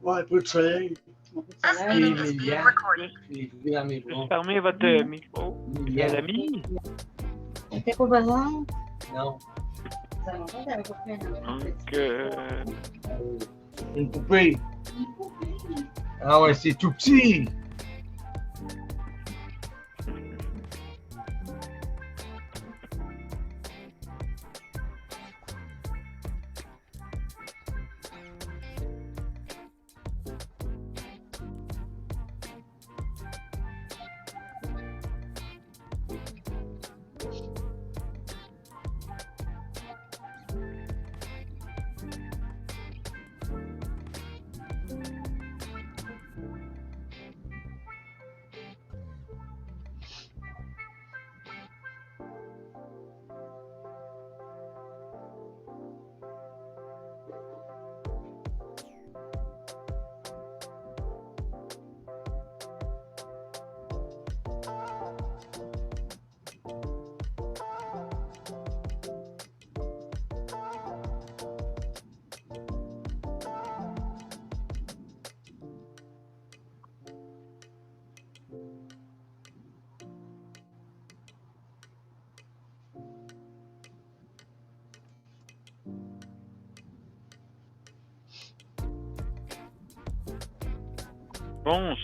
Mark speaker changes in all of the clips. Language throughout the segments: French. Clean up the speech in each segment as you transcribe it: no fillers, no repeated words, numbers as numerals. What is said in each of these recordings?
Speaker 1: Ouais, un peu de soleil.
Speaker 2: Un peu de soleil.
Speaker 1: Puis mes liens. Puis je vais dans mes bras.
Speaker 3: Juste fermer votre micro, cher ami.
Speaker 2: T'es pas besoin?
Speaker 1: Non.
Speaker 2: Ça fait longtemps que t'avais pas fait un
Speaker 3: Donc,
Speaker 1: Une poupée. Ah ouais, c'est tout petit.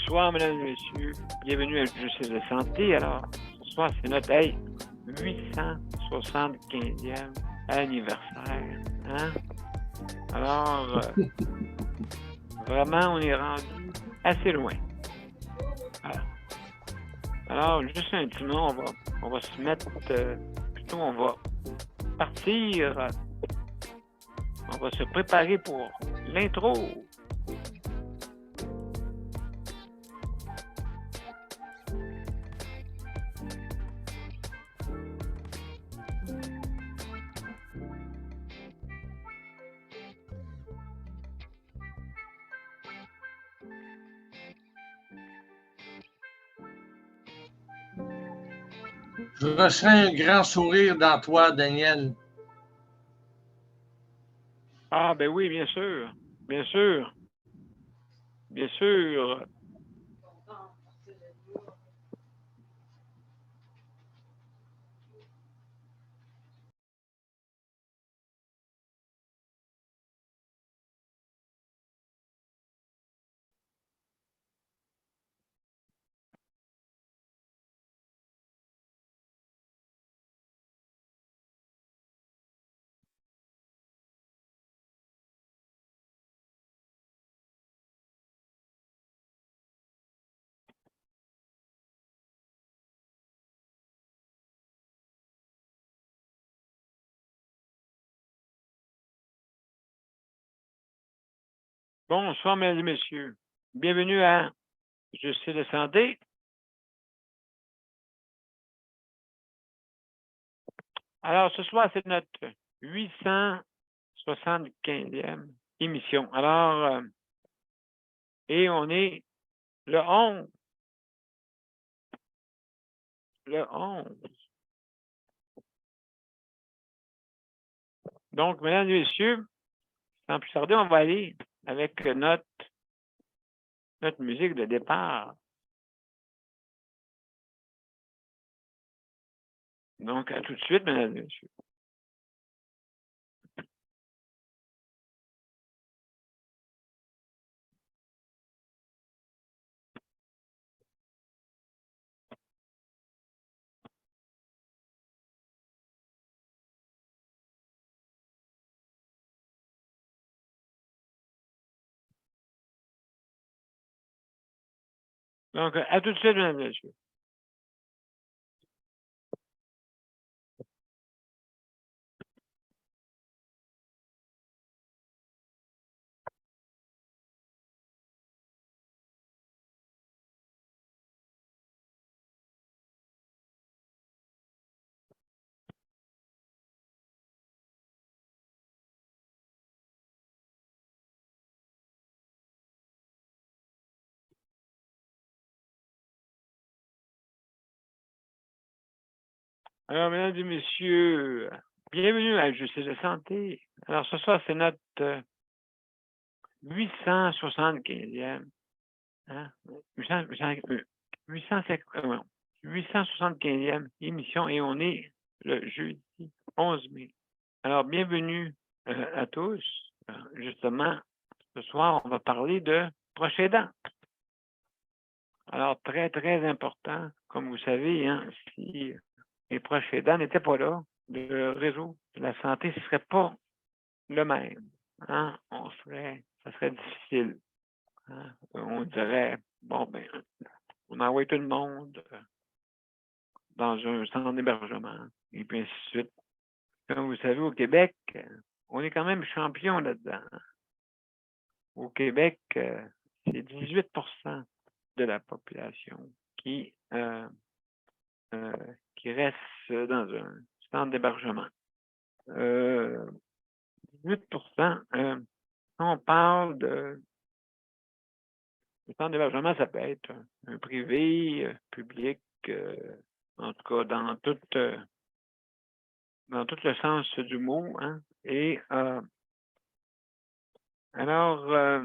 Speaker 3: bonsoir, mesdames et messieurs. Bienvenue à Justice de Santé. Alors, ce soir, c'est notre 875e anniversaire. Hein? Alors, vraiment, on est rendu assez loin. Voilà. Alors, juste un petit moment, on va se mettre, plutôt on va partir, on va se préparer pour l'intro.
Speaker 1: Je ressens un grand sourire dans toi, Daniel.
Speaker 3: Ah, ben oui, bien sûr. Bien sûr. Bien sûr. Bonsoir, mesdames et messieurs. Bienvenue à Justice de Santé. Alors, ce soir, c'est notre 875e émission. Alors, et on est le 11. Le 11. Donc, mesdames et messieurs, sans plus tarder, on va aller avec notre musique de départ. Donc, à tout de suite, mesdames et messieurs. Donc, à tout de suite, mesdames et messieurs. Alors, mesdames et messieurs, bienvenue à Justice de Santé. Alors, ce soir, c'est notre 875e, hein, 875e émission et on est le jeudi 11 mai. Alors, bienvenue à tous. Justement, ce soir, on va parler de proches aidants. Alors, très, très important, comme vous savez, hein, si les proches aidants n'étaient pas là, le réseau de la santé ne serait pas le même. Hein? Ça serait difficile. Hein? On dirait, bon, ben, on envoie tout le monde dans un centre d'hébergement, et puis ainsi de suite. Comme vous savez, au Québec, on est quand même champion là-dedans. Au Québec, c'est 18% de la population qui reste dans un centre d'hébergement. 18%, on parle de centre d'hébergement, ça peut être un privé, public, en tout cas dans tout le sens du mot. Hein? Et alors,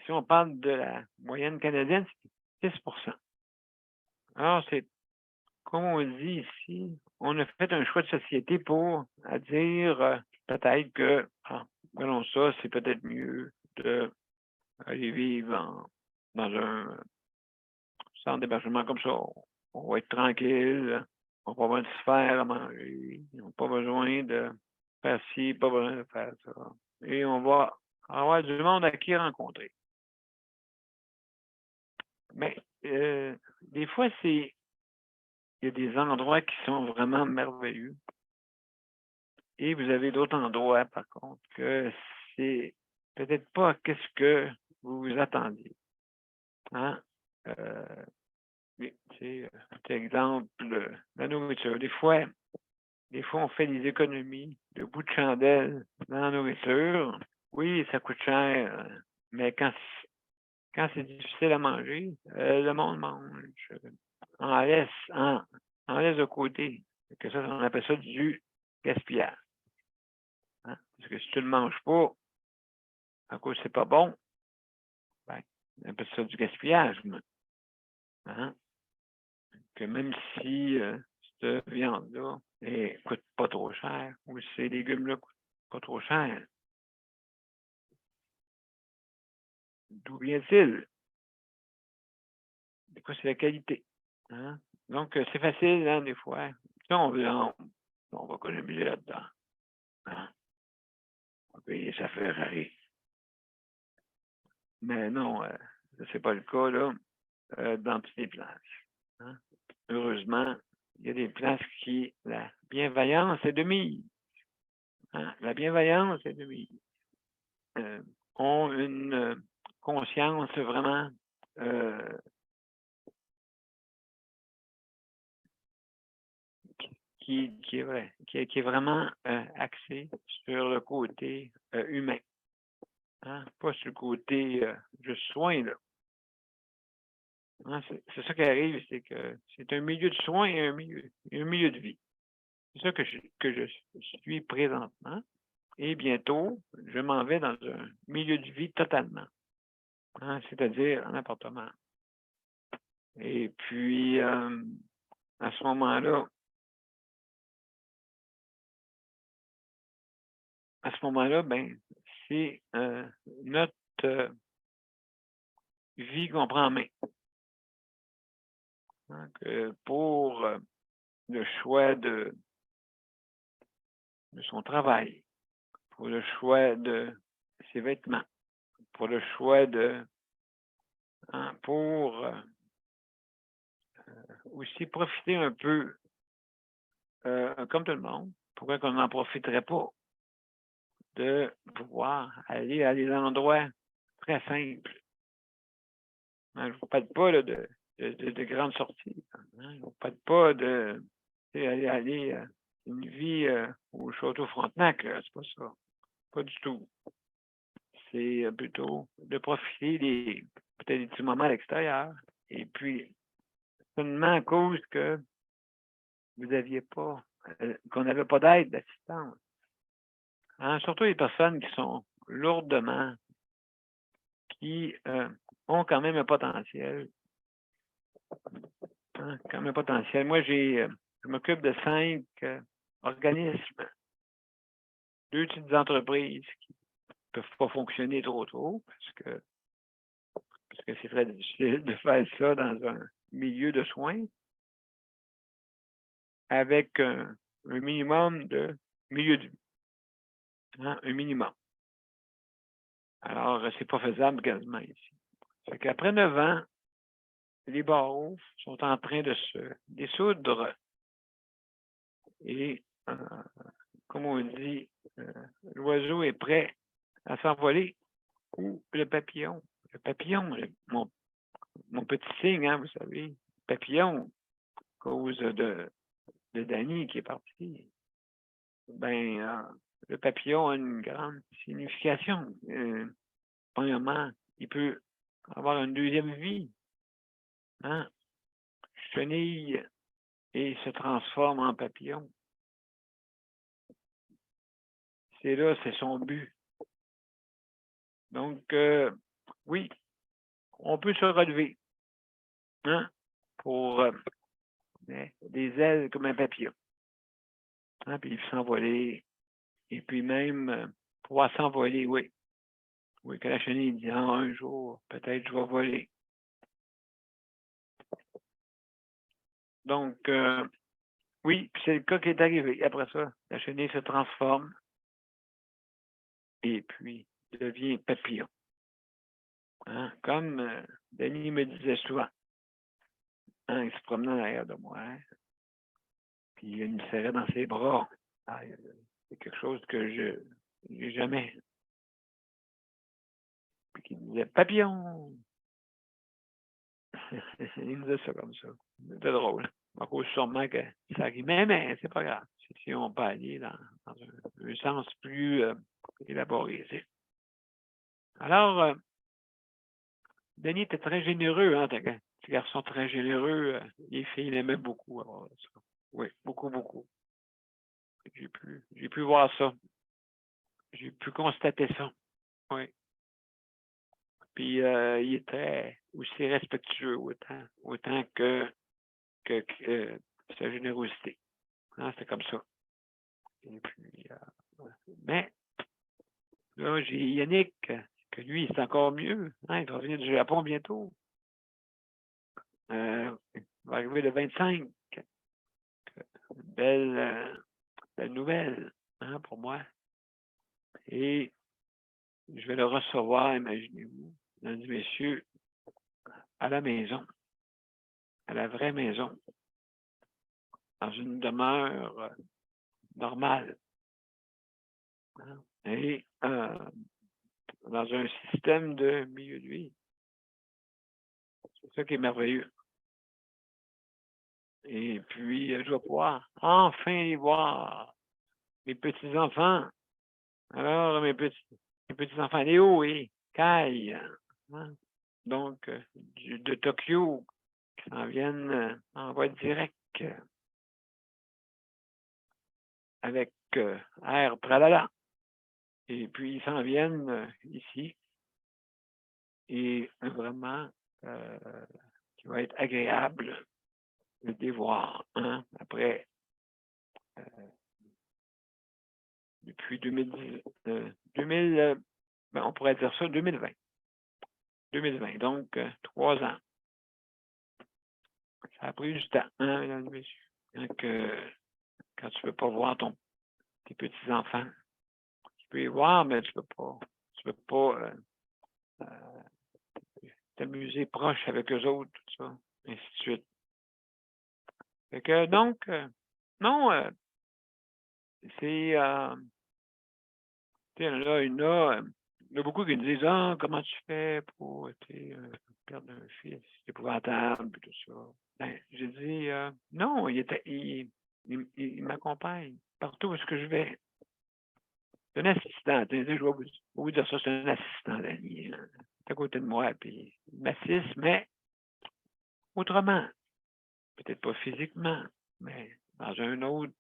Speaker 3: si on parle de la moyenne canadienne, c'est 6%. Alors, c'est comme on dit ici, on a fait un choix de société pour dire peut-être que, selon ça, c'est peut-être mieux d'aller vivre dans un centre d'hébergement comme ça. On va être tranquille, on va pas besoin de se faire à manger, on n'a pas besoin de faire ci, pas besoin de faire ça. Et on va avoir du monde à qui rencontrer. Mais des fois, il y a des endroits qui sont vraiment merveilleux. Et vous avez d'autres endroits, par contre, que c'est peut-être pas qu'est-ce que vous vous attendiez. Hein? Exemple, la nourriture. Des fois, on fait des économies de bout de chandelle dans la nourriture. Oui, ça coûte cher, mais quand c'est difficile à manger, le monde mange. On laisse de côté. Que ça, on appelle ça du gaspillage. Hein? Parce que si tu ne le manges pas, à cause c'est pas bon, ben, on appelle ça du gaspillage. Hein? Que même si cette viande-là ne coûte pas trop cher, ou ces légumes-là ne coûtent pas trop cher, d'où vient-il? Des fois, c'est la qualité. Hein? Donc, c'est facile, hein, des fois. Ça, on va économiser là-dedans. Hein? On va payer sa Ferrari. Mais non, ce n'est pas le cas, là, dans toutes les places. Hein? Heureusement, il y a des places qui, la bienveillance est de mise. Hein? La bienveillance est de mise. Ont une conscience vraiment qui est vraiment axée sur le côté humain. Hein? Pas sur le côté juste soin, là. Hein? C'est ça qui arrive, c'est que c'est un milieu de soins et un milieu de vie. C'est ça que je suis présentement. Et bientôt, je m'en vais dans un milieu de vie totalement. Hein? C'est-à-dire un appartement. Et puis, à ce moment-là, ben, c'est notre vie qu'on prend en main. Donc, pour le choix de son travail, pour le choix de ses vêtements, pour le choix pour aussi profiter un peu, comme tout le monde, pourquoi qu'on n'en profiterait pas de pouvoir aller à des endroits très simples. Hein, je ne vous parle pas là, de grandes sorties. Hein, je ne vous parle pas aller une vie au Château Frontenac, c'est pas ça. Pas du tout. C'est plutôt de profiter peut-être des petits moments à l'extérieur. Et puis, seulement à cause que vous n'aviez pas, qu'on n'avait pas d'aide, d'assistance. Hein, surtout les personnes qui sont lourdement, qui ont quand même un potentiel. Hein, quand même un potentiel. Moi, je m'occupe de 5 organismes, 2 petites entreprises qui ne peuvent pas fonctionner trop tôt parce que c'est très difficile de faire ça dans un milieu de soins avec un minimum de milieu de vie. Hein, un minimum. Alors, c'est pas faisable quasiment ici. Fait qu'après 9 ans, les barreaux sont en train de se dissoudre et, comme on dit, l'oiseau est prêt à s'envoler ou le papillon. Le papillon, mon petit signe, hein, vous savez, papillon, à cause de Danny qui est parti. Ben, le papillon a une grande signification. Premièrement, il peut avoir une deuxième vie. Hein? Chenille et se transforme en papillon. C'est là, c'est son but. Donc, oui, on peut se relever, hein, pour des ailes comme un papillon. Hein, puis s'envoler. Et puis même pouvoir s'envoler, oui. Oui, que la chenille dit, un jour, peut-être je vais voler. Donc, oui, puis c'est le cas qui est arrivé. Après ça, la chenille se transforme et puis devient papillon. Hein? Comme Denis me disait souvent, hein, il se promenait en arrière de moi, hein? Puis il me serrait dans ses bras. Ah, c'est quelque chose que je n'ai jamais. Puis il disait papillon. Il me disait ça comme ça. C'était drôle. À cause sûrement que ça rimait, mais c'est pas grave. Si on peut aller dans un sens plus élaboré. Alors, Denis était très généreux, hein, petit garçon très généreux. Les filles l'aimaient beaucoup. Alors, ça. Oui, beaucoup, beaucoup. J'ai pu voir ça. J'ai pu constater ça. Oui. Puis il était aussi respectueux autant que sa générosité. Hein, c'était comme ça. Et puis, mais là, j'ai Yannick, que lui, c'est encore mieux. Hein, il va revenir du Japon bientôt. Il va arriver le 25. Belle nouvelle, hein, pour moi. Et je vais le recevoir, imaginez-vous, mesdames et messieurs, à la maison, à la vraie maison, dans une demeure normale. Hein, et dans un système de milieu de vie. C'est ça qui est merveilleux. Et puis, je vais pouvoir enfin les voir, mes petits-enfants. Alors, mes petits-enfants, Léo et Kai, hein? Donc, de Tokyo, qui s'en viennent en voie directe avec Air Tralala. Et puis, ils s'en viennent ici. Et vraiment, qui va être agréable de les voir, hein, après, depuis 2010, on pourrait dire ça, 2020. 2020, donc 3 ans. Ça a pris du temps, hein, mesdames et messieurs. Donc, quand tu ne peux pas voir tes petits-enfants, tu peux les voir, mais tu peux pas t'amuser proche avec eux autres, tout ça, ainsi de suite. Fait que, donc, non, c'est, là, il y en a beaucoup qui me disent, comment tu fais pour perdre un fils, c'est épouvantable, tout ça. Ben, j'ai dit, non, il m'accompagne partout où je vais. C'est un assistant. Je vais vous dire ça, c'est un assistant d'Annie. C'est à côté de moi, puis il m'assiste, mais autrement. Peut-être pas physiquement, mais dans une autre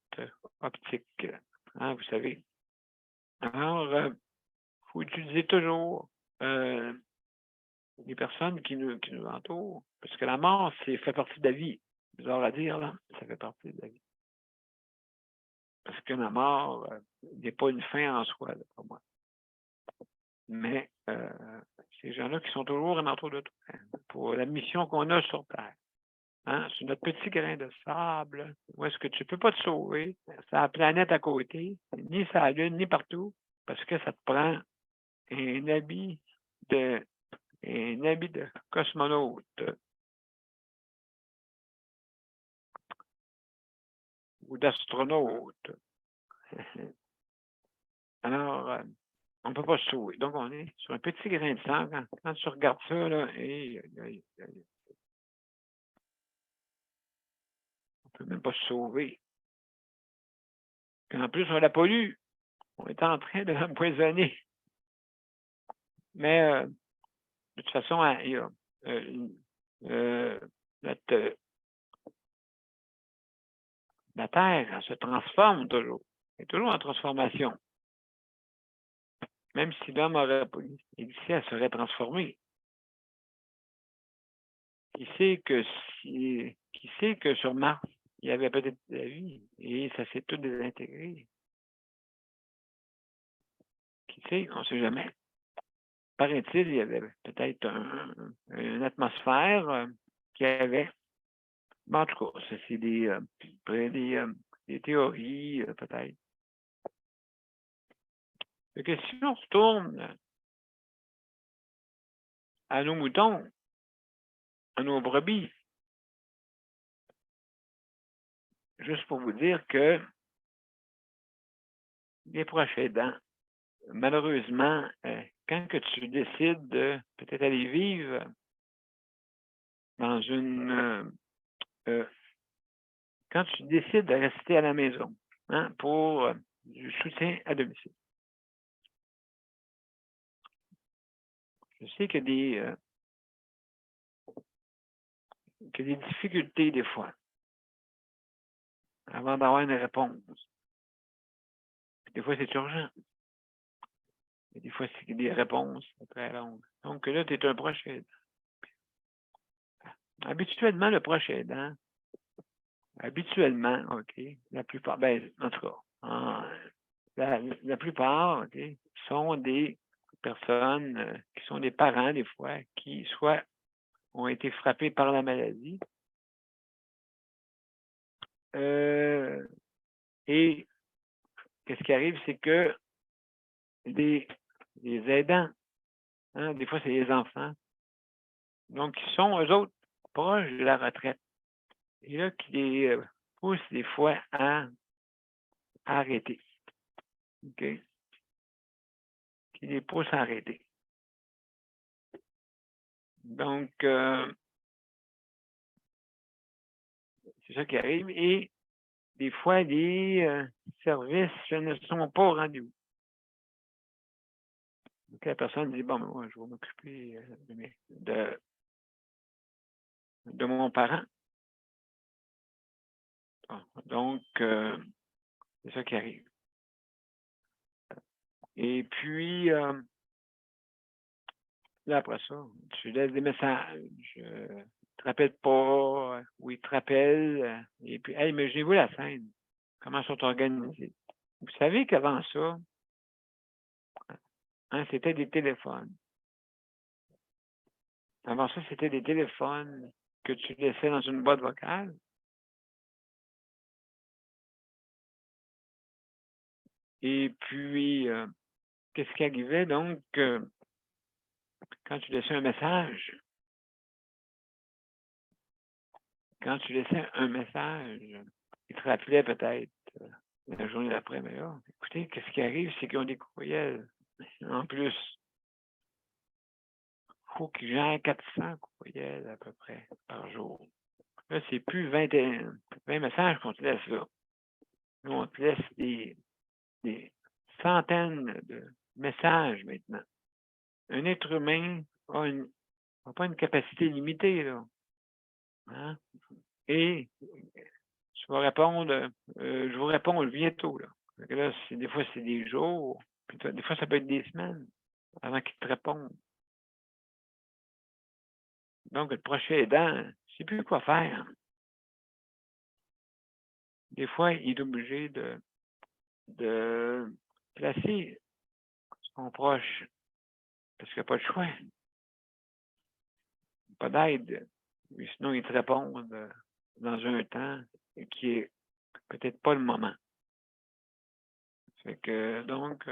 Speaker 3: optique. Hein, vous savez. Alors, faut utiliser toujours les personnes qui nous entourent. Parce que la mort, fait partie de la vie. Bizarre à dire, là, ça fait partie de la vie. Parce que la mort n'est pas une fin en soi, là, pour moi. Mais ces gens-là qui sont toujours alentour de toi, hein, pour la mission qu'on a sur Terre. Hein, sur notre petit grain de sable, où est-ce que tu ne peux pas te sauver, c'est la planète à côté, ni sur la Lune, ni partout, parce que ça te prend un habit de cosmonaute ou d'astronaute. Alors, on ne peut pas se sauver. Donc, on est sur un petit grain de sable. Quand tu regardes ça, là, on ne peut même pas se sauver. Puis en plus, on la pollue. On est en train de l'empoisonner. Mais de toute façon, il y a, la Terre, elle se transforme toujours. Elle est toujours en transformation. Même si l'homme aurait pas existé, elle serait transformée. Qui sait que sur Mars, il y avait peut-être de la vie et ça s'est tout désintégré. Qui sait, on ne sait jamais. Paraît-il, il y avait peut-être une atmosphère qui avait. Mais en tout cas, ça, c'est des théories, peut-être. Fait que si on retourne à nos moutons, à nos brebis, juste pour vous dire que les proches aidants, malheureusement, quand que tu décides de peut-être aller vivre dans quand tu décides de rester à la maison, hein, pour du soutien à domicile. Je sais qu'il y a des difficultés des fois avant d'avoir une réponse. Des fois, c'est urgent. Et des fois, c'est des réponses très longues. Donc là, tu es un proche aidant. Habituellement, le proche aidant, OK, la plupart, en tout cas, la plupart, OK, sont des personnes qui sont des parents, des fois, qui soit ont été frappés par la maladie. Et qu'est-ce qui arrive, c'est que les aidants, hein, des fois, c'est les enfants, donc ils sont, eux autres, proches de la retraite. Et là, qui les poussent des fois à arrêter. OK? Qui les poussent à arrêter. Donc, c'est ça qui arrive. Et des fois, les services ne sont pas au rendez-vous. Donc, la personne dit, bon, moi, je vais m'occuper de mon parent. Donc, c'est ça qui arrive. Et puis, là, après ça, tu laisses des messages. Te rappelle pas, ou ils te rappellent. Et puis, hey, imaginez-vous la scène. Comment ils sont organisés. Vous savez qu'avant ça, hein, c'était des téléphones. Avant ça, c'était des téléphones que tu laissais dans une boîte vocale. Et puis, qu'est-ce qui arrivait? Donc, quand tu laissais un message, il te rappelait peut-être la journée d'après, mais là, écoutez, qu'est-ce qui arrive, c'est qu'ils ont des courriels. En plus, il faut qu'ils gèrent 400 courriels à peu près par jour. Là, c'est plus 20 messages qu'on te laisse là. Nous, on te laisse des centaines de messages maintenant. Un être humain n'a pas une capacité limitée, là. Hein? Et tu vas répondre, je vous réponds bientôt, là. Là, des fois, c'est des jours, Puis des fois, ça peut être des semaines avant qu'ils te répondent. Donc, le prochain aidant, ne sait plus quoi faire. Des fois, il est obligé de placer son proche parce qu'il n'y a pas de choix, pas d'aide. Sinon, ils te répondent dans un temps qui est peut-être pas le moment. Fait que, donc,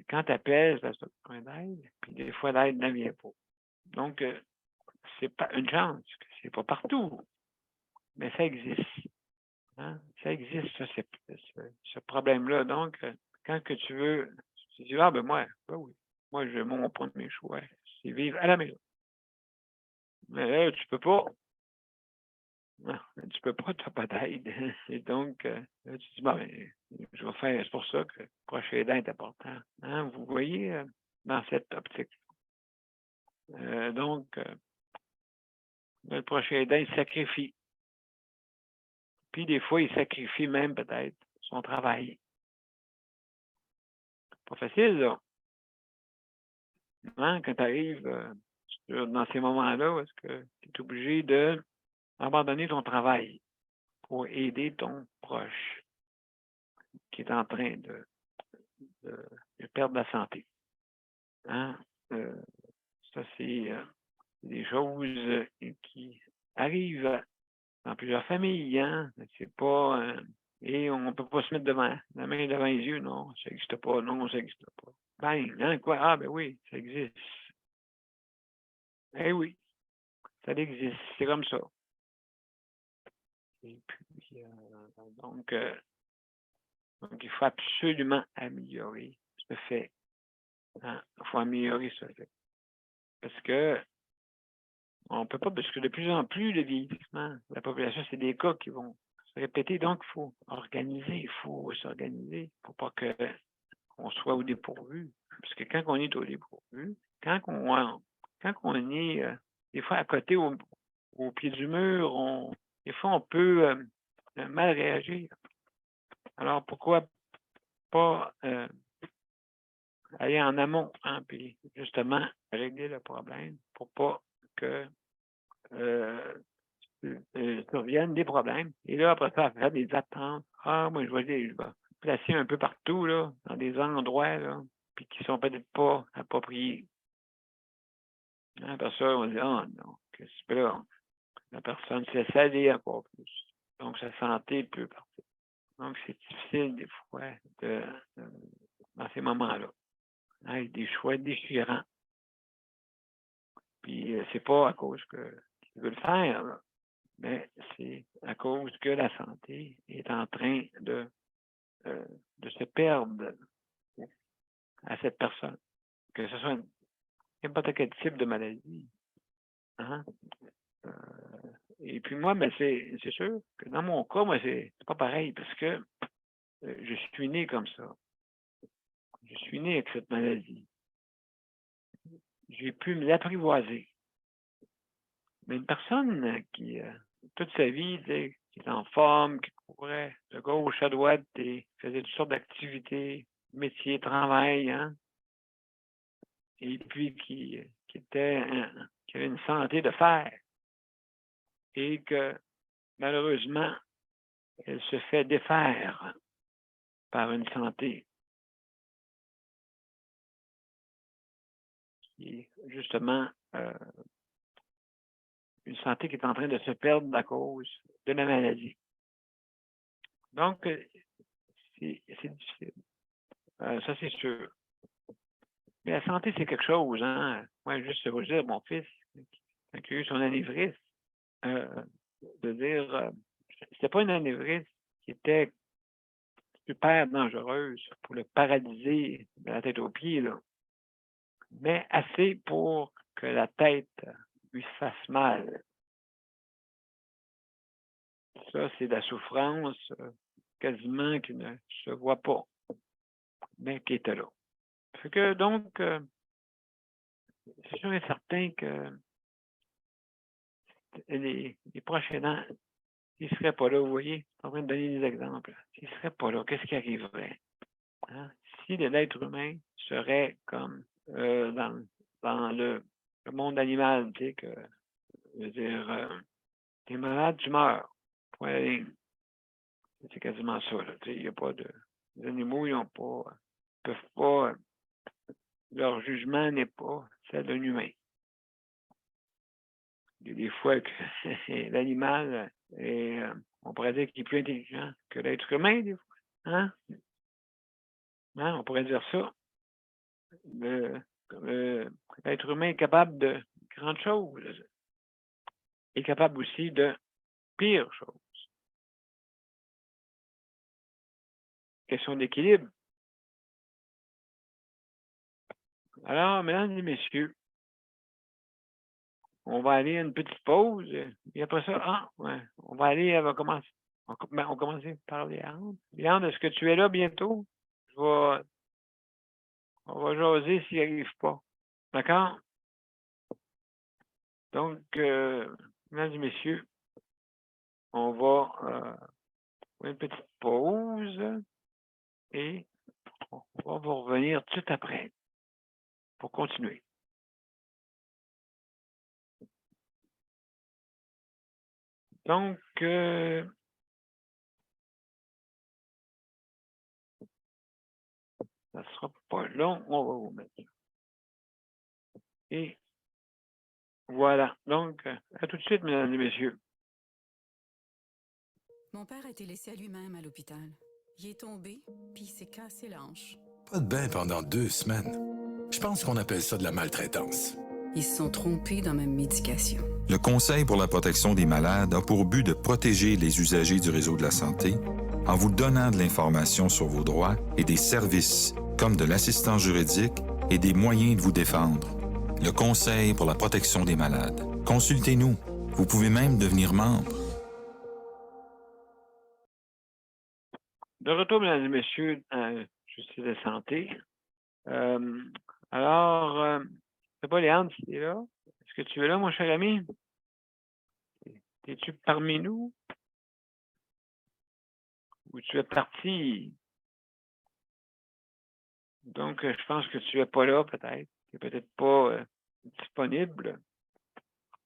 Speaker 3: quand tu appelles, tu as besoin d'aide, puis des fois, l'aide ne vient pas. Donc, c'est pas une chance, c'est pas partout, mais ça existe. Hein? Ça existe, ça, ce problème-là. Donc, quand que tu veux, tu dis, ah ben moi, ben oui, moi, mon premier choix, c'est vivre à la maison. Mais là, tu peux pas. Non, tu peux pas, tu n'as pas d'aide. Et donc, là, tu dis, bon, ben, je vais faire, c'est pour ça que le prochain aidant est important. Hein? Vous voyez, dans cette optique. Donc, le prochain aidant, il sacrifie. Puis des fois, il sacrifie même peut-être son travail. Pas facile, là. Hein? Quand tu arrives dans ces moments-là, où est-ce que tu es obligé d'abandonner ton travail pour aider ton proche qui est en train de perdre la santé. Hein? Ça, c'est des choses qui arrivent dans plusieurs familles. Hein? C'est pas... et on ne peut pas se mettre la main devant les yeux. Non, ça n'existe pas. Non, ça n'existe pas. Ben, hein, quoi? Ah, ben oui, ça existe. Eh oui, ça existe. C'est comme ça. Et puis, donc, il faut absolument améliorer ce fait. Hein? Il faut améliorer ce fait. Parce que on peut pas, parce que de plus en plus, le vieillissement de la population, c'est des cas qui vont se répéter. Donc, il faut organiser, il faut s'organiser pour pas qu'on soit au dépourvu. Parce que quand on est au dépourvu, quand on est des fois à côté au pied du mur, des fois on peut mal réagir. Alors, pourquoi pas aller en amont, hein, puis justement régler le problème pour pas que surviennent des problèmes. Et là, après ça, faire des attentes. Ah, moi, je vais placer un peu partout, là, dans des endroits, là, puis qui sont peut-être pas appropriés. Hein, après ça, on dit, ah non, qu'est-ce que là, la personne s'est salée encore plus. Donc, sa santé peut partir. Donc, c'est difficile des fois dans ces moments-là. Avec des choix déchirants. Puis, c'est pas à cause qu'ils veulent le faire, là, mais c'est à cause que la santé est en train de se perdre à cette personne. Que ce soit n'importe quel type de maladie. Hein? Et puis moi, mais c'est sûr que dans mon cas, moi, c'est pas pareil parce que je suis né comme ça. Je suis né avec cette maladie. J'ai pu me l'apprivoiser. Mais une personne qui, toute sa vie, qui est en forme, qui courait de gauche à droite et faisait toutes sortes d'activités, métiers, travail, hein, et puis qui avait une santé de fer, et que malheureusement, elle se fait défaire par une santé qui est justement une santé qui est en train de se perdre à cause de la maladie. Donc, c'est difficile. Ça, c'est sûr. Mais la santé, c'est quelque chose. Hein? Moi, juste vous dire, mon fils, quand il a eu son anévrisme, de dire, c'était pas une anévrisme qui était super dangereuse pour le paralyser de la tête aux pieds, là. Mais assez pour que la tête lui fasse mal. Ça, c'est de la souffrance quasiment qui ne se voit pas, mais qui était là. Fait que donc, c'est sûr et certain que les proches aidants, s'ils ne seraient pas là, vous voyez, je suis en train de donner des exemples. S'ils ne seraient pas là, qu'est-ce qui arriverait? Hein? ici de l'être humain serait comme dans le monde animal, tu sais, que, je veux dire, t'es malade, tu meurs. Point à la ligne. C'est quasiment ça, là. Tu sais, il n'y a pas de. Les animaux, ils n'ont pas. Peuvent pas. Leur jugement n'est pas celle d'un humain. Il y a des fois que l'animal est, on pourrait dire qu'il est plus intelligent que l'être humain, des fois. Hein? Hein? On pourrait dire ça. L'être humain est capable de grandes choses. Est capable aussi de pires choses. Question d'équilibre. Alors, mesdames et messieurs, on va aller à une petite pause. Et après ça, ouais, on va aller, on va commencer. On va commencer par Léandre. Léandre, est-ce que tu es là bientôt? On va jaser s'il n'arrive pas. D'accord? Donc, mesdames et messieurs, on va faire une petite pause et on va vous revenir tout de suite après pour continuer. Donc, ça ne sera pas long, on va vous mettre. Et voilà. Donc, à tout de suite, mesdames et messieurs.
Speaker 4: Mon père a été laissé à lui-même à l'hôpital. Il est tombé, puis il s'est cassé la hanche.
Speaker 5: Pas de bain pendant 2 semaines. Je pense qu'on appelle ça de la maltraitance.
Speaker 4: Ils se sont trompés dans ma médication.
Speaker 6: Le Conseil pour la protection des malades a pour but de protéger les usagers du réseau de la santé en vous donnant de l'information sur vos droits et des services comme de l'assistance juridique et des moyens de vous défendre. Le Conseil pour la protection des malades. Consultez-nous. Vous pouvez même devenir membre.
Speaker 3: De retour, mesdames et messieurs, justice de santé. Alors, c'est pas Léandre qui est là. Est-ce que tu es là, mon cher ami? Es-tu parmi nous? Ou tu es parti? Donc, je pense que tu es pas là, peut-être. Tu n'es peut-être pas disponible.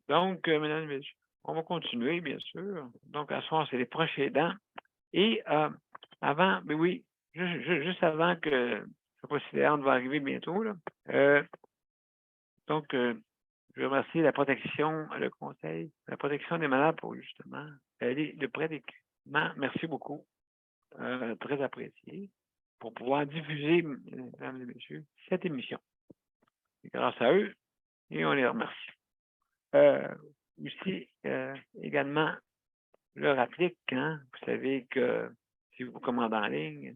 Speaker 3: Donc, mesdames et messieurs, on va continuer, bien sûr. Donc, à ce soir, c'est les proches aidants. Et avant, mais oui, juste avant que, je ne sais pas si Léandre va arriver bientôt, là. Donc, je remercie la protection, le conseil, la protection des malades pour justement aller de près des équipements. Merci beaucoup. Très apprécié. Pour pouvoir diffuser, mesdames et messieurs, cette émission. C'est grâce à eux et on les remercie. Aussi, également, leur applique, hein, vous savez que si vous commandez en ligne,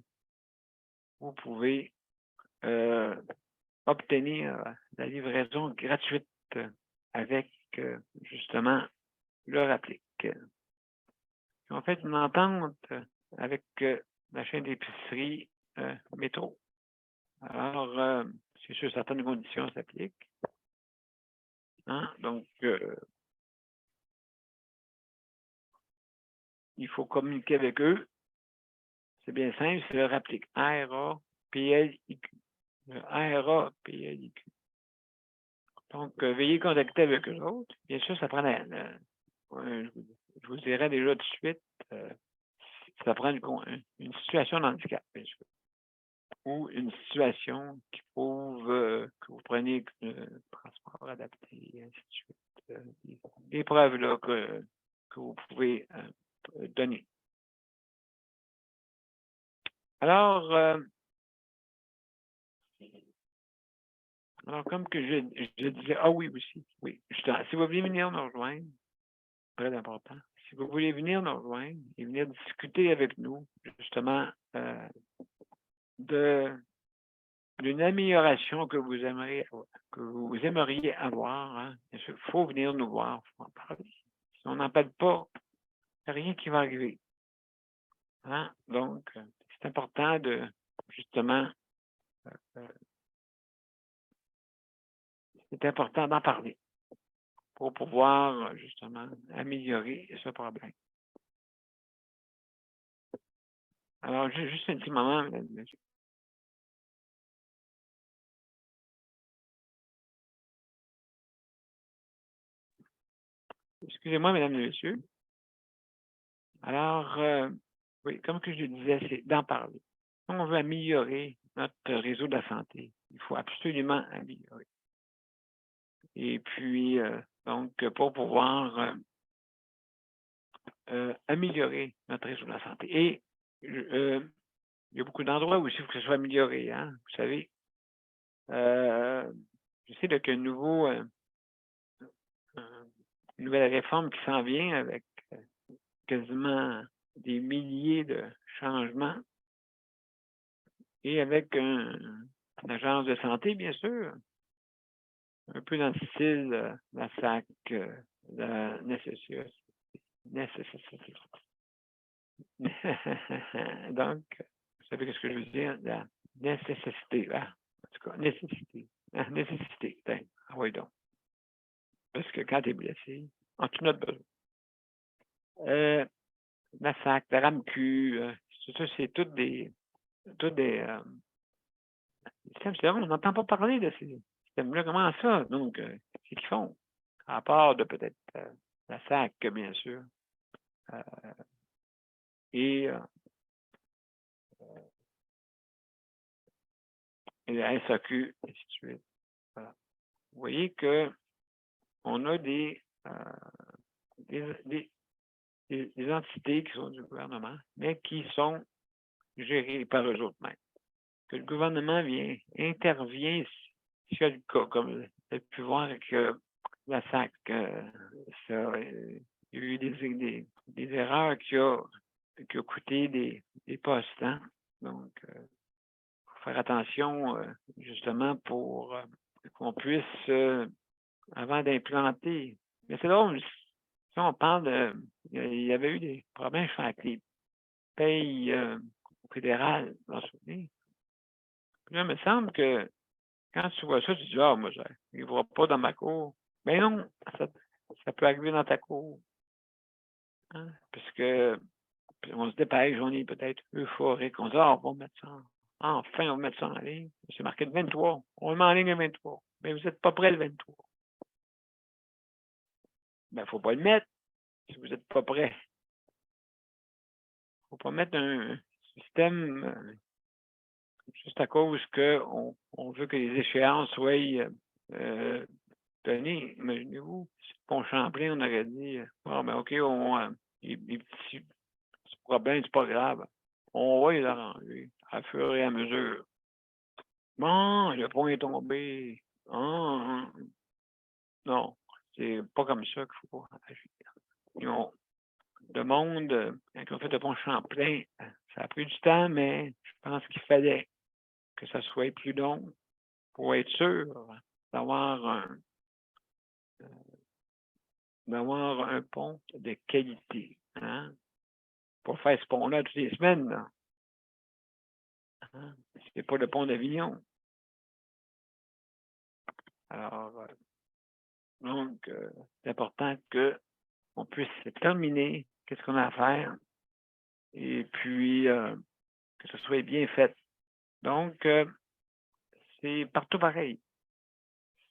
Speaker 3: vous pouvez obtenir la livraison gratuite avec justement leur applique. Ils ont fait une entente avec la chaîne d'épicerie Métro. Alors, c'est sûr, certaines conditions s'appliquent. Hein? Donc, il faut communiquer avec eux. C'est bien simple, c'est leur applique. ARA-PLIQ. ARA-PLIQ. Donc, veuillez contacter avec eux autres. Bien sûr, ça prend je vous dirais déjà tout de suite, ça prend une situation d'handicap, bien sûr. Ou une situation qui prouve que vous prenez un transport adapté, et ainsi de suite. Des preuves là, que vous pouvez donner. Alors, comme que je disais, oui aussi, oui. Si vous voulez venir nous rejoindre, très important, si vous voulez venir nous rejoindre et venir discuter avec nous, justement, d'une amélioration que vous aimeriez avoir, hein. Il faut venir nous voir, il faut en parler. Si on n'en parle pas, il n'y a rien qui va arriver. Hein? Donc, c'est important de, justement, c'est important d'en parler pour pouvoir, justement, améliorer ce problème. Alors, juste un petit moment, mesdames et messieurs. Excusez-moi, mesdames et messieurs. Alors, oui, comme que je le disais, c'est d'en parler. Si on veut améliorer notre réseau de la santé, il faut absolument améliorer. Et puis, donc, pour pouvoir améliorer notre réseau de la santé. Et il y a beaucoup d'endroits où il faut que ce soit amélioré, hein, vous savez. Je sais là, qu'il y a une nouvelle réforme qui s'en vient avec quasiment des milliers de changements et avec une agence de santé, bien sûr, un peu dans le style de la SAC, la nécessité. Donc, vous savez ce que je veux dire? La nécessité, là. En tout cas, nécessité. La nécessité. Ah oui, donc. Parce que quand tu es blessé, en tout notre besoin. La SAC, la RAMQ, ça, c'est toutes des systèmes. On n'entend pas parler de ces systèmes-là. Comment ça? Donc, c'est qu'ils font. À part de peut-être la SAC, bien sûr. Et la SAQ, et ainsi de suite. Voilà. Vous voyez que on a des entités qui sont du gouvernement, mais qui sont gérées par eux autres mêmes. Que le gouvernement intervient s'il y a le cas, comme vous avez pu voir avec la SAC. Il y a eu des erreurs qui ont coûté des postes. Hein? Donc, il faut faire attention justement pour qu'on puisse, avant d'implanter. Mais c'est drôle, si on parle il y avait eu des problèmes avec les payes fédérales, vous vous souvenez? Puis là, il me semble que quand tu vois ça, tu dis, ah, moi, il ne va pas dans ma cour. Mais non, ça peut arriver dans ta cour. Hein? Parce que on se dépêche, on est peut-être euphorique. On dit, ah, on va mettre ça. Enfin, on va mettre ça en ligne. C'est marqué le 23. On le met en ligne le 23. Mais vous n'êtes pas prêt le 23. Ben, il ne faut pas le mettre si vous n'êtes pas prêt. Il ne faut pas mettre un système juste à cause qu'on veut que les échéances soient données. Imaginez-vous, Pont Champlain, on aurait dit, ben OK, les petits problèmes, c'est pas grave. On va les arranger à fur et à mesure. Bon, le pont est tombé. Non, c'est pas comme ça qu'il faut agir. Le monde, quand on fait le pont Champlain, ça a pris du temps, mais je pense qu'il fallait que ça soit plus long pour être sûr d'avoir un pont de qualité. Hein? Pour faire ce pont-là toutes les semaines. Là. Hein? C'est pas le pont d'Avignon. Alors, donc, c'est important qu'on puisse terminer qu'est-ce qu'on a à faire et puis que ce soit bien fait. Donc, c'est partout pareil.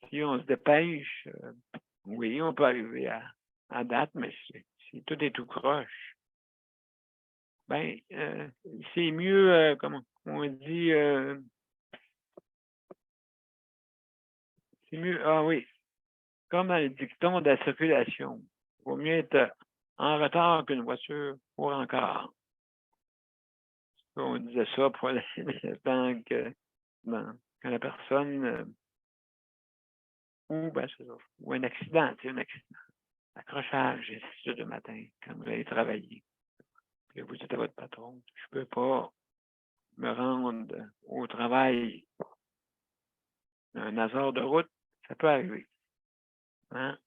Speaker 3: Si on se dépêche, oui, on peut arriver à date, mais si tout est tout croche, ben, c'est mieux, comment on dit, c'est mieux, ah oui, comme dans le dicton de la circulation, il vaut mieux être en retard qu'une voiture pour encore. On disait ça pour le temps que la personne, ou un accident, un accident, accrochage, et ainsi de suite le matin, quand vous allez travailler. Puis vous dites à votre patron, je ne peux pas me rendre au travail, un hasard de route, ça peut arriver. Hein?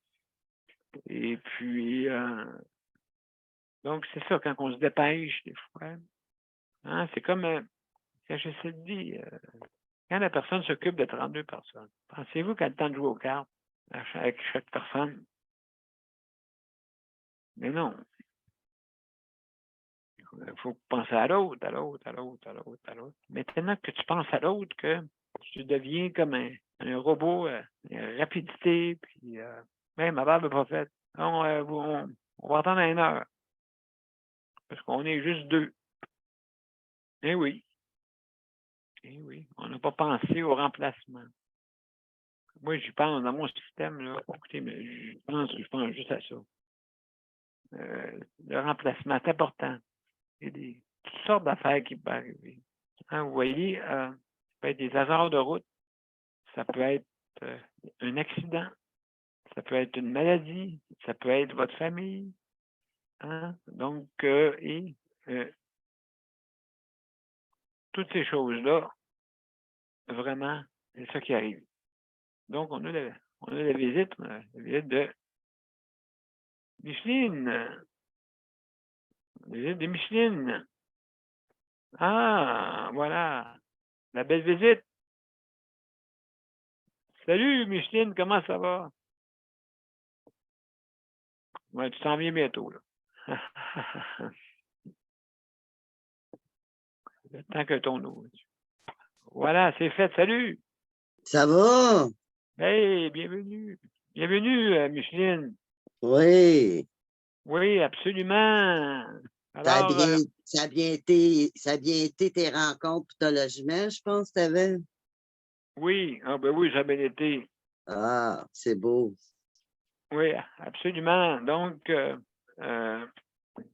Speaker 3: Et puis, donc c'est ça, quand on se dépêche des fois, hein, c'est comme, quand j'essaie de dire, quand la personne s'occupe de 32 personnes, pensez-vous qu'elle a le temps de jouer aux cartes avec chaque personne? Mais non. Il faut penser à l'autre, à l'autre, à l'autre, à l'autre, à l'autre. Mais tellement que tu penses à l'autre que tu deviens comme un robot, rapidité, puis même ma barbe n'est pas faite. On va attendre 1 heure. Parce qu'on est juste 2. Eh oui. Eh oui. On n'a pas pensé au remplacement. Moi, j'y pense dans mon système, là. Écoutez, mais je pense juste à ça. Le remplacement, c'est important. Il y a toutes sortes d'affaires qui peuvent arriver. Hein, vous voyez, ça peut être des hasards de route, ça peut être un accident, ça peut être une maladie, ça peut être votre famille. Hein? Donc, toutes ces choses-là, vraiment, c'est ça qui arrive. Donc, on a la visite de Micheline. La visite de Micheline. Ah, voilà. La belle visite. Salut, Micheline, comment ça va? Ouais, tu t'en viens bientôt, là. Le temps que ton eau. Voilà, c'est fait. Salut.
Speaker 7: Ça va?
Speaker 3: Hey, bienvenue. Bienvenue, Micheline.
Speaker 7: Oui.
Speaker 3: Oui, absolument.
Speaker 7: Ça a
Speaker 3: Alors,
Speaker 7: bien, ça a bien été tes rencontres pour ton logement, je pense, que t'avais.
Speaker 3: oui, ben oui, ça a bien été.
Speaker 7: Ah, c'est beau.
Speaker 3: Oui, absolument. Donc,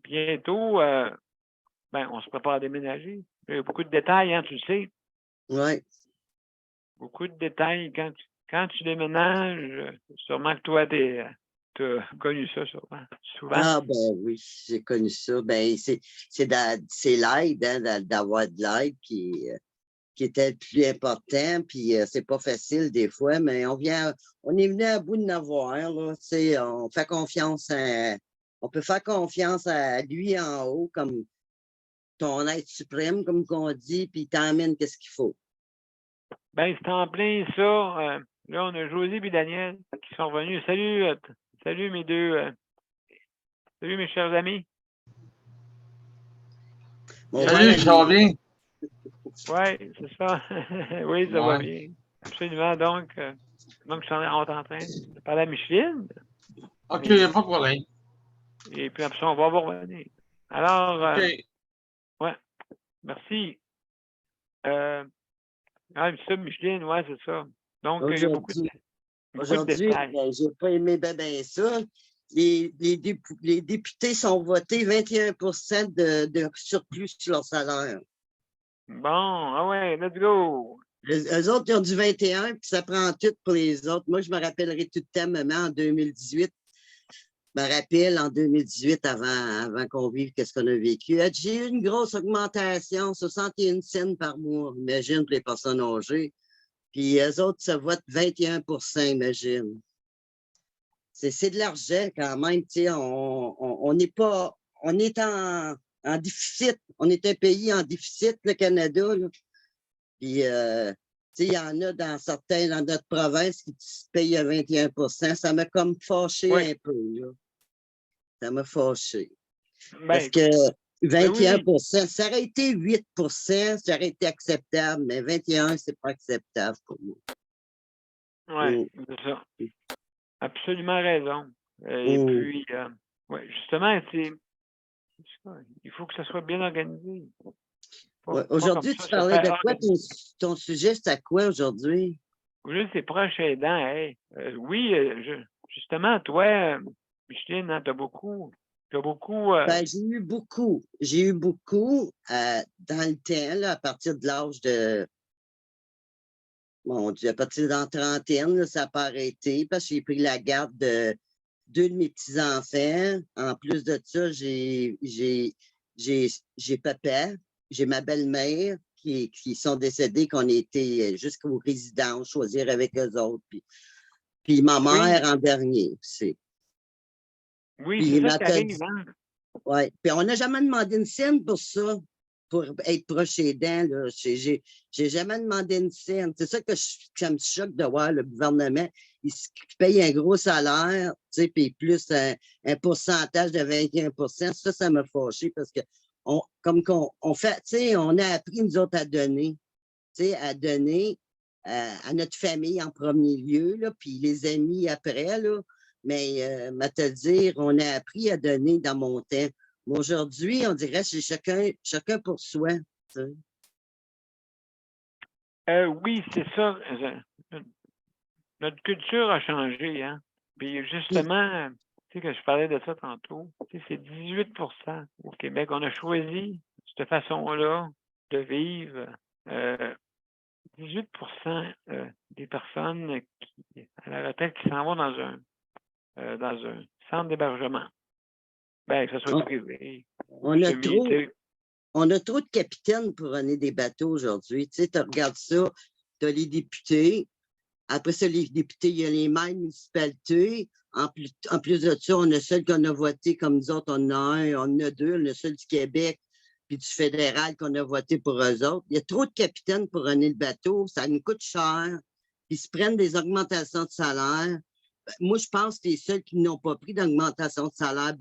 Speaker 3: bientôt, on se prépare à déménager. Il y a beaucoup de détails, hein, tu le sais.
Speaker 7: Oui.
Speaker 3: Beaucoup de détails. Quand tu déménages, sûrement que toi, tu as connu ça souvent.
Speaker 7: Ah, ben oui, j'ai connu ça. Ben, c'est l'aide, hein, d'avoir de l'aide qui était le plus important. Puis c'est pas facile des fois, mais on est venu à bout de n'avoir, là. Tu sais, on peut faire confiance à lui en haut, comme ton être suprême, comme qu'on dit, puis il t'emmène qu'est-ce qu'il faut.
Speaker 3: Ben, c'est en plein ça. Là, on a José et Daniel qui sont revenus. Salut mes salut mes chers amis.
Speaker 7: Mon
Speaker 1: Salut,
Speaker 7: bon
Speaker 1: ça va
Speaker 7: ami.
Speaker 1: bien?
Speaker 3: Oui, c'est ça. Oui, ça va
Speaker 1: Ouais.
Speaker 3: bien. Absolument. Donc, on est en train de parler à Micheline.
Speaker 1: OK, il n'y a pas de problème.
Speaker 3: Et puis après ça, on va vous revenir. Alors,
Speaker 1: OK.
Speaker 3: ouais, merci. C'est ça, Micheline, ouais, c'est ça. Donc, il y a beaucoup de
Speaker 7: Aujourd'hui,
Speaker 3: détails.
Speaker 7: ben, j'ai pas aimé ben ça. Les députés sont votés 21 de surplus sur leur salaire.
Speaker 3: Bon, ah ouais, let's go.
Speaker 7: Eux autres, ils ont du 21, puis ça prend tout pour les autres. Moi, je me rappellerai tout le temps, maman, en 2018. Je me rappelle en 2018, avant qu'on vive qu'est-ce qu'on a vécu. J'ai eu une grosse augmentation, 61 cents par mois, imagine, pour les personnes âgées. Puis eux autres, ça vote 21 imagine. C'est de l'argent quand même, tu sais, on n'est pas, on est en déficit. On est un pays en déficit, le Canada, là. Puis, tu sais, il y en a dans notre province qui payent à 21 ça m'a comme fâché un peu, là. Ça m'a fâché. Parce que 21 ça aurait été 8 ça aurait été acceptable, mais 21 c'est pas acceptable pour moi.
Speaker 3: Oui, c'est ça. Absolument raison. Et puis, justement, il faut que ça soit bien organisé.
Speaker 7: Aujourd'hui, tu parlais de quoi? Ton sujet, c'est à quoi aujourd'hui?
Speaker 3: Aujourd'hui, c'est proche aidant. Hey. Oui, justement, toi, Micheline, hein, t'as beaucoup.
Speaker 7: Ben, j'ai eu beaucoup dans le temps, là, à partir de l'âge de. Mon Dieu, à partir de la trentaine, là, ça n'a pas arrêté parce que j'ai pris la garde de 2 de mes petits-enfants. En plus de ça, j'ai papa, j'ai ma belle-mère qui sont décédés, qu'on était jusqu'aux résidences, choisir avec eux autres. Puis ma mère en dernier aussi.
Speaker 3: Oui, c'est ça qui arrive, hein?
Speaker 7: Oui, puis on n'a jamais demandé une scène pour ça, pour être proche aidant. J'ai jamais demandé une scène. C'est ça que ça me choque de voir le gouvernement. Il paye un gros salaire, tu sais, puis plus un pourcentage de 21 ça m'a fâché parce que on fait, tu sais, on a appris, nous autres, à donner. Tu sais, à donner à notre famille en premier lieu, là, puis les amis après, là. Mais, te le dire, on a appris à donner dans mon temps. Mais aujourd'hui, on dirait que c'est chacun pour soi. Tu sais.
Speaker 3: Oui, c'est ça. Notre culture a changé, hein. Puis justement, tu sais que je parlais de ça tantôt, tu sais, c'est 18 au Québec. On a choisi cette façon-là de vivre. 18 des personnes à la retraite qui s'en vont dans un centre d'hébergement. Ben, que ce soit privé.
Speaker 7: On a trop de capitaines pour runner des bateaux aujourd'hui. Tu sais, tu regardes ça, tu as les députés. Après ça, les députés, il y a les maires municipalités. En plus de ça, on a ceux qu'on a voté comme nous autres. On a un, on a deux. On a ceux du Québec puis du fédéral qu'on a voté pour eux autres. Il y a trop de capitaines pour runner le bateau. Ça nous coûte cher. Ils se prennent des augmentations de salaire. Moi, je pense que les seuls qui n'ont pas pris d'augmentation de salaire,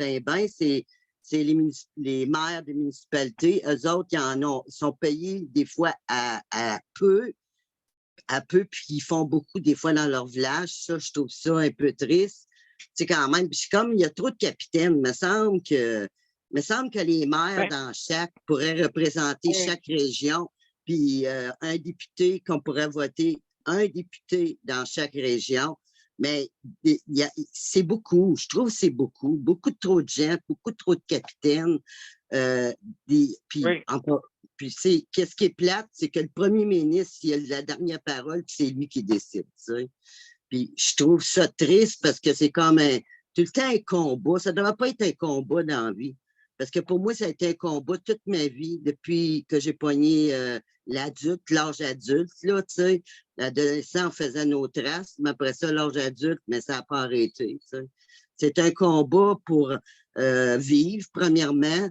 Speaker 7: c'est les maires des municipalités. Eux autres, ils sont payés des fois à peu, puis ils font beaucoup des fois dans leur village. Ça, je trouve ça un peu triste. Tu sais, quand même, puis comme il y a trop de capitaines, il me semble que les maires dans chaque pourraient représenter chaque région, puis un député qu'on pourrait voter, un député dans chaque région. Mais c'est beaucoup, je trouve que c'est beaucoup de trop de gens, beaucoup trop de capitaines. Puis qu'est-ce qui est plate, c'est que le premier ministre, il a la dernière parole, puis c'est lui qui décide. Tu sais. Puis je trouve ça triste parce que c'est comme tout le temps un combat. Ça ne devrait pas être un combat dans la vie. Parce que pour moi, ça a été un combat toute ma vie depuis que j'ai pogné l'âge adulte. Là, tu sais. L'adolescent, on faisait nos traces, mais après ça, l'âge adulte, mais ça n'a pas arrêté. Tu sais. C'est un combat pour vivre, premièrement,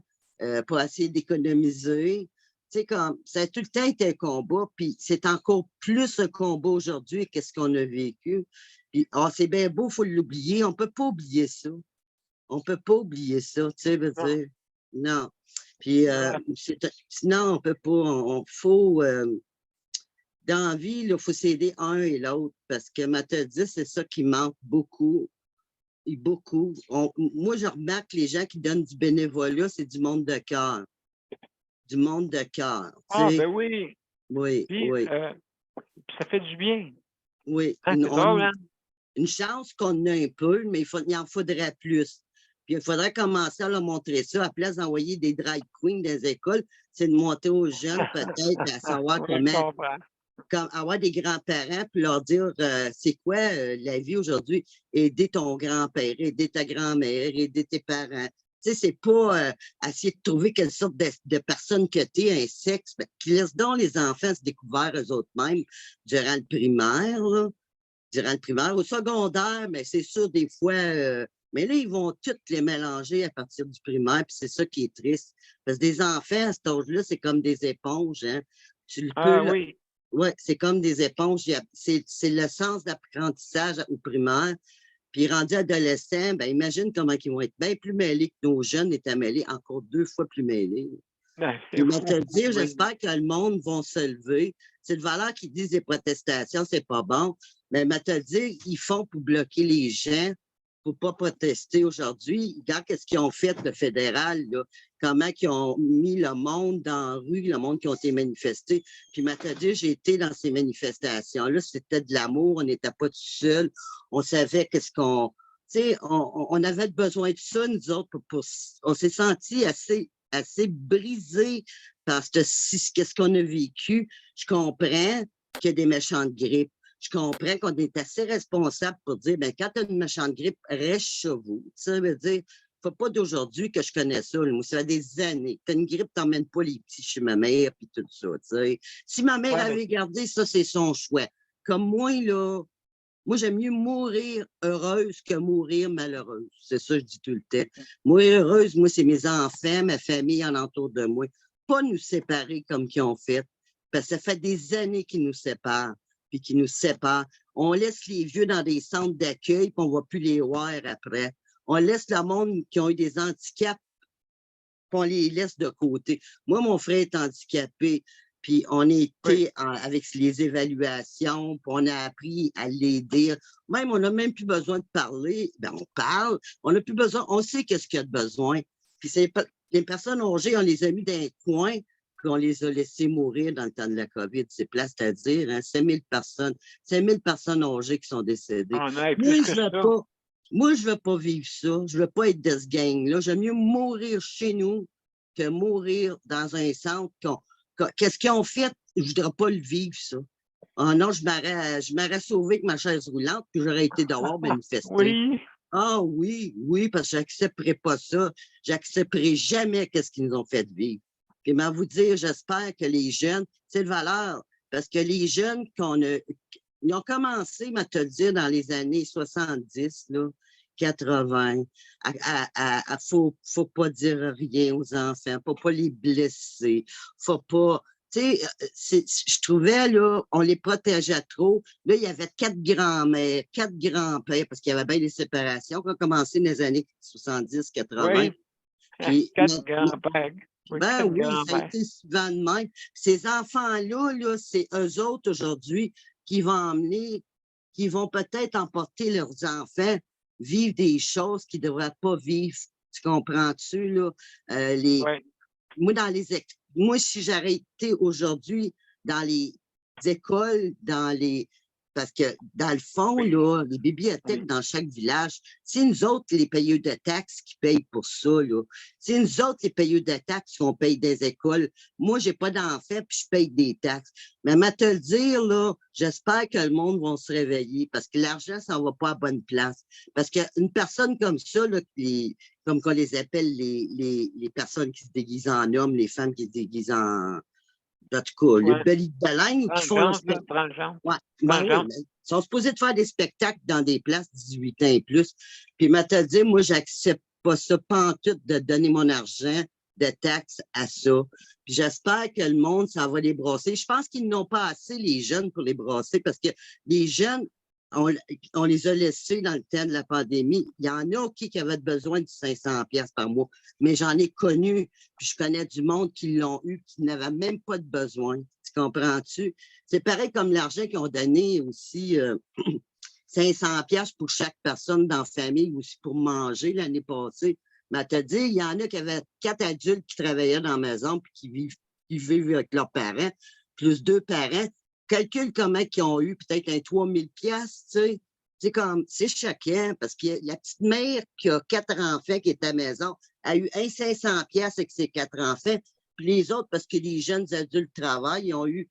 Speaker 7: pour essayer d'économiser. Tu sais, comme ça a tout le temps été un combat, puis c'est encore plus un combat aujourd'hui qu'est-ce qu'on a vécu. Puis, c'est bien beau, il faut l'oublier. On ne peut pas oublier ça. On ne peut pas oublier ça, tu sais, veux dire. Non. Puis, sinon, on ne peut pas. Dans la vie, il faut s'aider un et l'autre parce que, te dit, c'est ça qui manque beaucoup. Et beaucoup. Moi, je remarque que les gens qui donnent du bénévolat, c'est du monde de cœur. Du monde de cœur.
Speaker 3: Ben oui.
Speaker 7: Oui,
Speaker 3: puis,
Speaker 7: oui.
Speaker 3: Ça fait du bien.
Speaker 7: Oui.
Speaker 3: Hein, c'est drôle, hein?
Speaker 7: Une chance qu'on a un peu, mais il en faudrait plus. Puis il faudrait commencer à leur montrer ça. À la place d'envoyer des drag queens dans les écoles, c'est de monter aux jeunes peut-être à savoir avoir des grands-parents puis leur dire c'est quoi la vie aujourd'hui. Aider ton grand-père, aider ta grand-mère, aider tes parents. Tu sais, c'est pas essayer de trouver quelle sorte de personne que tu es, un sexe, qui laisse donc les enfants se découvrir eux-mêmes durant le primaire, là. Durant le primaire. Au secondaire, mais c'est sûr, des fois, mais là, ils vont toutes les mélanger à partir du primaire, puis c'est ça qui est triste. Parce que des enfants, à cet âge-là, c'est comme des éponges, hein. Tu le peux,
Speaker 3: oui.
Speaker 7: Oui, c'est comme des éponges. C'est le sens d'apprentissage au primaire. Puis rendu adolescent, ben imagine comment ils vont être bien plus mêlés que nos jeunes étaient mêlés, encore 2 fois plus mêlés. Je vais te le dire, j'espère que le monde va se lever. C'est de valeur qu'ils disent des protestations, c'est pas bon. Mais je te le dire, ils font pour bloquer les gens, pour pas protester aujourd'hui. Regarde qu'est-ce qu'ils ont fait, le fédéral, là. Comment ils ont mis le monde dans la rue, le monde qui ont été manifestés. Puis je te le dire, j'ai été dans ces manifestations-là, c'était de l'amour, on n'était pas tout seul. On savait qu'est-ce qu'on... Tu sais, on avait besoin de ça, nous autres, on s'est sentis assez brisés par qu'est-ce qu'on a vécu. Je comprends qu'il y a des méchantes grippes. Je comprends qu'on est assez responsable pour dire, ben quand tu as une méchante grippe, reste chez vous. Ça veut dire, faut pas d'aujourd'hui que je connais ça. Moi, ça fait des années. Tu as une grippe, tu n'emmènes pas les petits chez ma mère, puis tout ça. T'sais. Si ma mère avait gardé ça, c'est son choix. Comme moi, là, moi, j'aime mieux mourir heureuse que mourir malheureuse. C'est ça que je dis tout le temps. Mourir heureuse, moi, c'est mes enfants, ma famille en entour de moi. Pas nous séparer comme qu'ils ont fait. Parce que ça fait des années qu'ils nous séparent, puis qu'ils nous séparent. On laisse les vieux dans des centres d'accueil, puis on ne va plus les voir après. On laisse le monde qui ont eu des handicaps, puis on les laisse de côté. Moi, mon frère est handicapé. Puis on était avec les évaluations, puis on a appris à l'aider. Même, on n'a même plus besoin de parler. Ben, on parle, on n'a plus besoin, on sait qu'est-ce qu'il y a de besoin. Puis les personnes âgées, on les a mis dans un coin, puis on les a laissés mourir dans le temps de la COVID. C'est place à dire, hein? 5 000 personnes âgées qui sont décédées.
Speaker 3: On a
Speaker 7: Moi,
Speaker 3: plus que
Speaker 7: je
Speaker 3: ça.
Speaker 7: ne veux pas vivre ça. Je ne veux pas être de ce gang-là. J'aime mieux mourir chez nous que mourir dans un centre. Qu'est-ce qu'ils ont fait? Je ne voudrais pas le vivre, ça. Ah non, je m'aurais sauvé avec ma chaise roulante, puis j'aurais été dehors manifester.
Speaker 3: Oui.
Speaker 7: Ah oui, oui, parce que j'accepterai pas ça. J'accepterai jamais qu'est-ce qu'ils nous ont fait vivre. Puis, mais à vous dire, j'espère que les jeunes, c'est de valeur, parce que les jeunes ils ont commencé, à te le dire, dans les années 70, là, 80, faut pas dire rien aux enfants, faut pas les blesser, faut pas, tu sais, je trouvais, là, on les protégeait trop. Là, il y avait 4 grands-mères, 4 grands-pères, parce qu'il y avait bien des séparations qui ont commencé dans les années 70, 80.
Speaker 3: Oui.
Speaker 7: Puis,
Speaker 3: 4 grands-pères. Oui,
Speaker 7: ben
Speaker 3: 4
Speaker 7: oui, ça a
Speaker 3: grands-pères.
Speaker 7: été souvent de même. Ces enfants-là, là, c'est eux autres aujourd'hui qui vont peut-être emporter leurs enfants, vivre des choses qu'ils ne devraient pas vivre. Tu comprends-tu, là?
Speaker 3: Oui.
Speaker 7: Moi, si j'aurais été aujourd'hui dans les écoles, parce que dans le fond, là, les bibliothèques dans chaque village, c'est nous autres, les payeurs de taxes, qui payent pour ça, là. C'est nous autres, les payeurs de taxes, qu'on paye des écoles. Moi, j'ai pas d'enfants, puis je paye des taxes. Mais à te le dire, là, j'espère que le monde va se réveiller, parce que l'argent, ça ne va pas à bonne place. Parce qu'une personne comme ça, là, comme qu'on les appelle, les personnes qui se déguisent en hommes, les femmes qui se déguisent en tout cas, les belles de laine qui font leur spectacle. Ouais. Ben oui, ils sont supposés de faire des spectacles dans des places 18 ans et plus. Puis, te dire, moi, j'accepte pas ça, pantoute, de donner mon argent de taxes à ça. Puis, j'espère que le monde, ça va les brasser. Je pense qu'ils n'ont pas assez, les jeunes, pour les brasser, parce que les jeunes, on les a laissés dans le temps de la pandémie. Il y en a qui avaient besoin de 500 pièces par mois, mais j'en ai connu, puis je connais du monde qui l'ont eu, qui n'avaient même pas de besoin. Tu comprends-tu? C'est pareil comme l'argent qu'ils ont donné aussi, 500 pièces pour chaque personne dans la famille, aussi pour manger l'année passée. Mais à te dire, il y en a qui avaient 4 adultes qui travaillaient dans la maison, puis qui vivent avec leurs parents, plus 2 parents. Calcule comment ils ont eu peut-être un 3000 pièces, tu sais. C'est chacun, parce que la petite mère qui a 4 enfants qui est à la maison a eu un 500 pièces avec ses 4 enfants, puis les autres, parce que les jeunes adultes travaillent, ils ont eu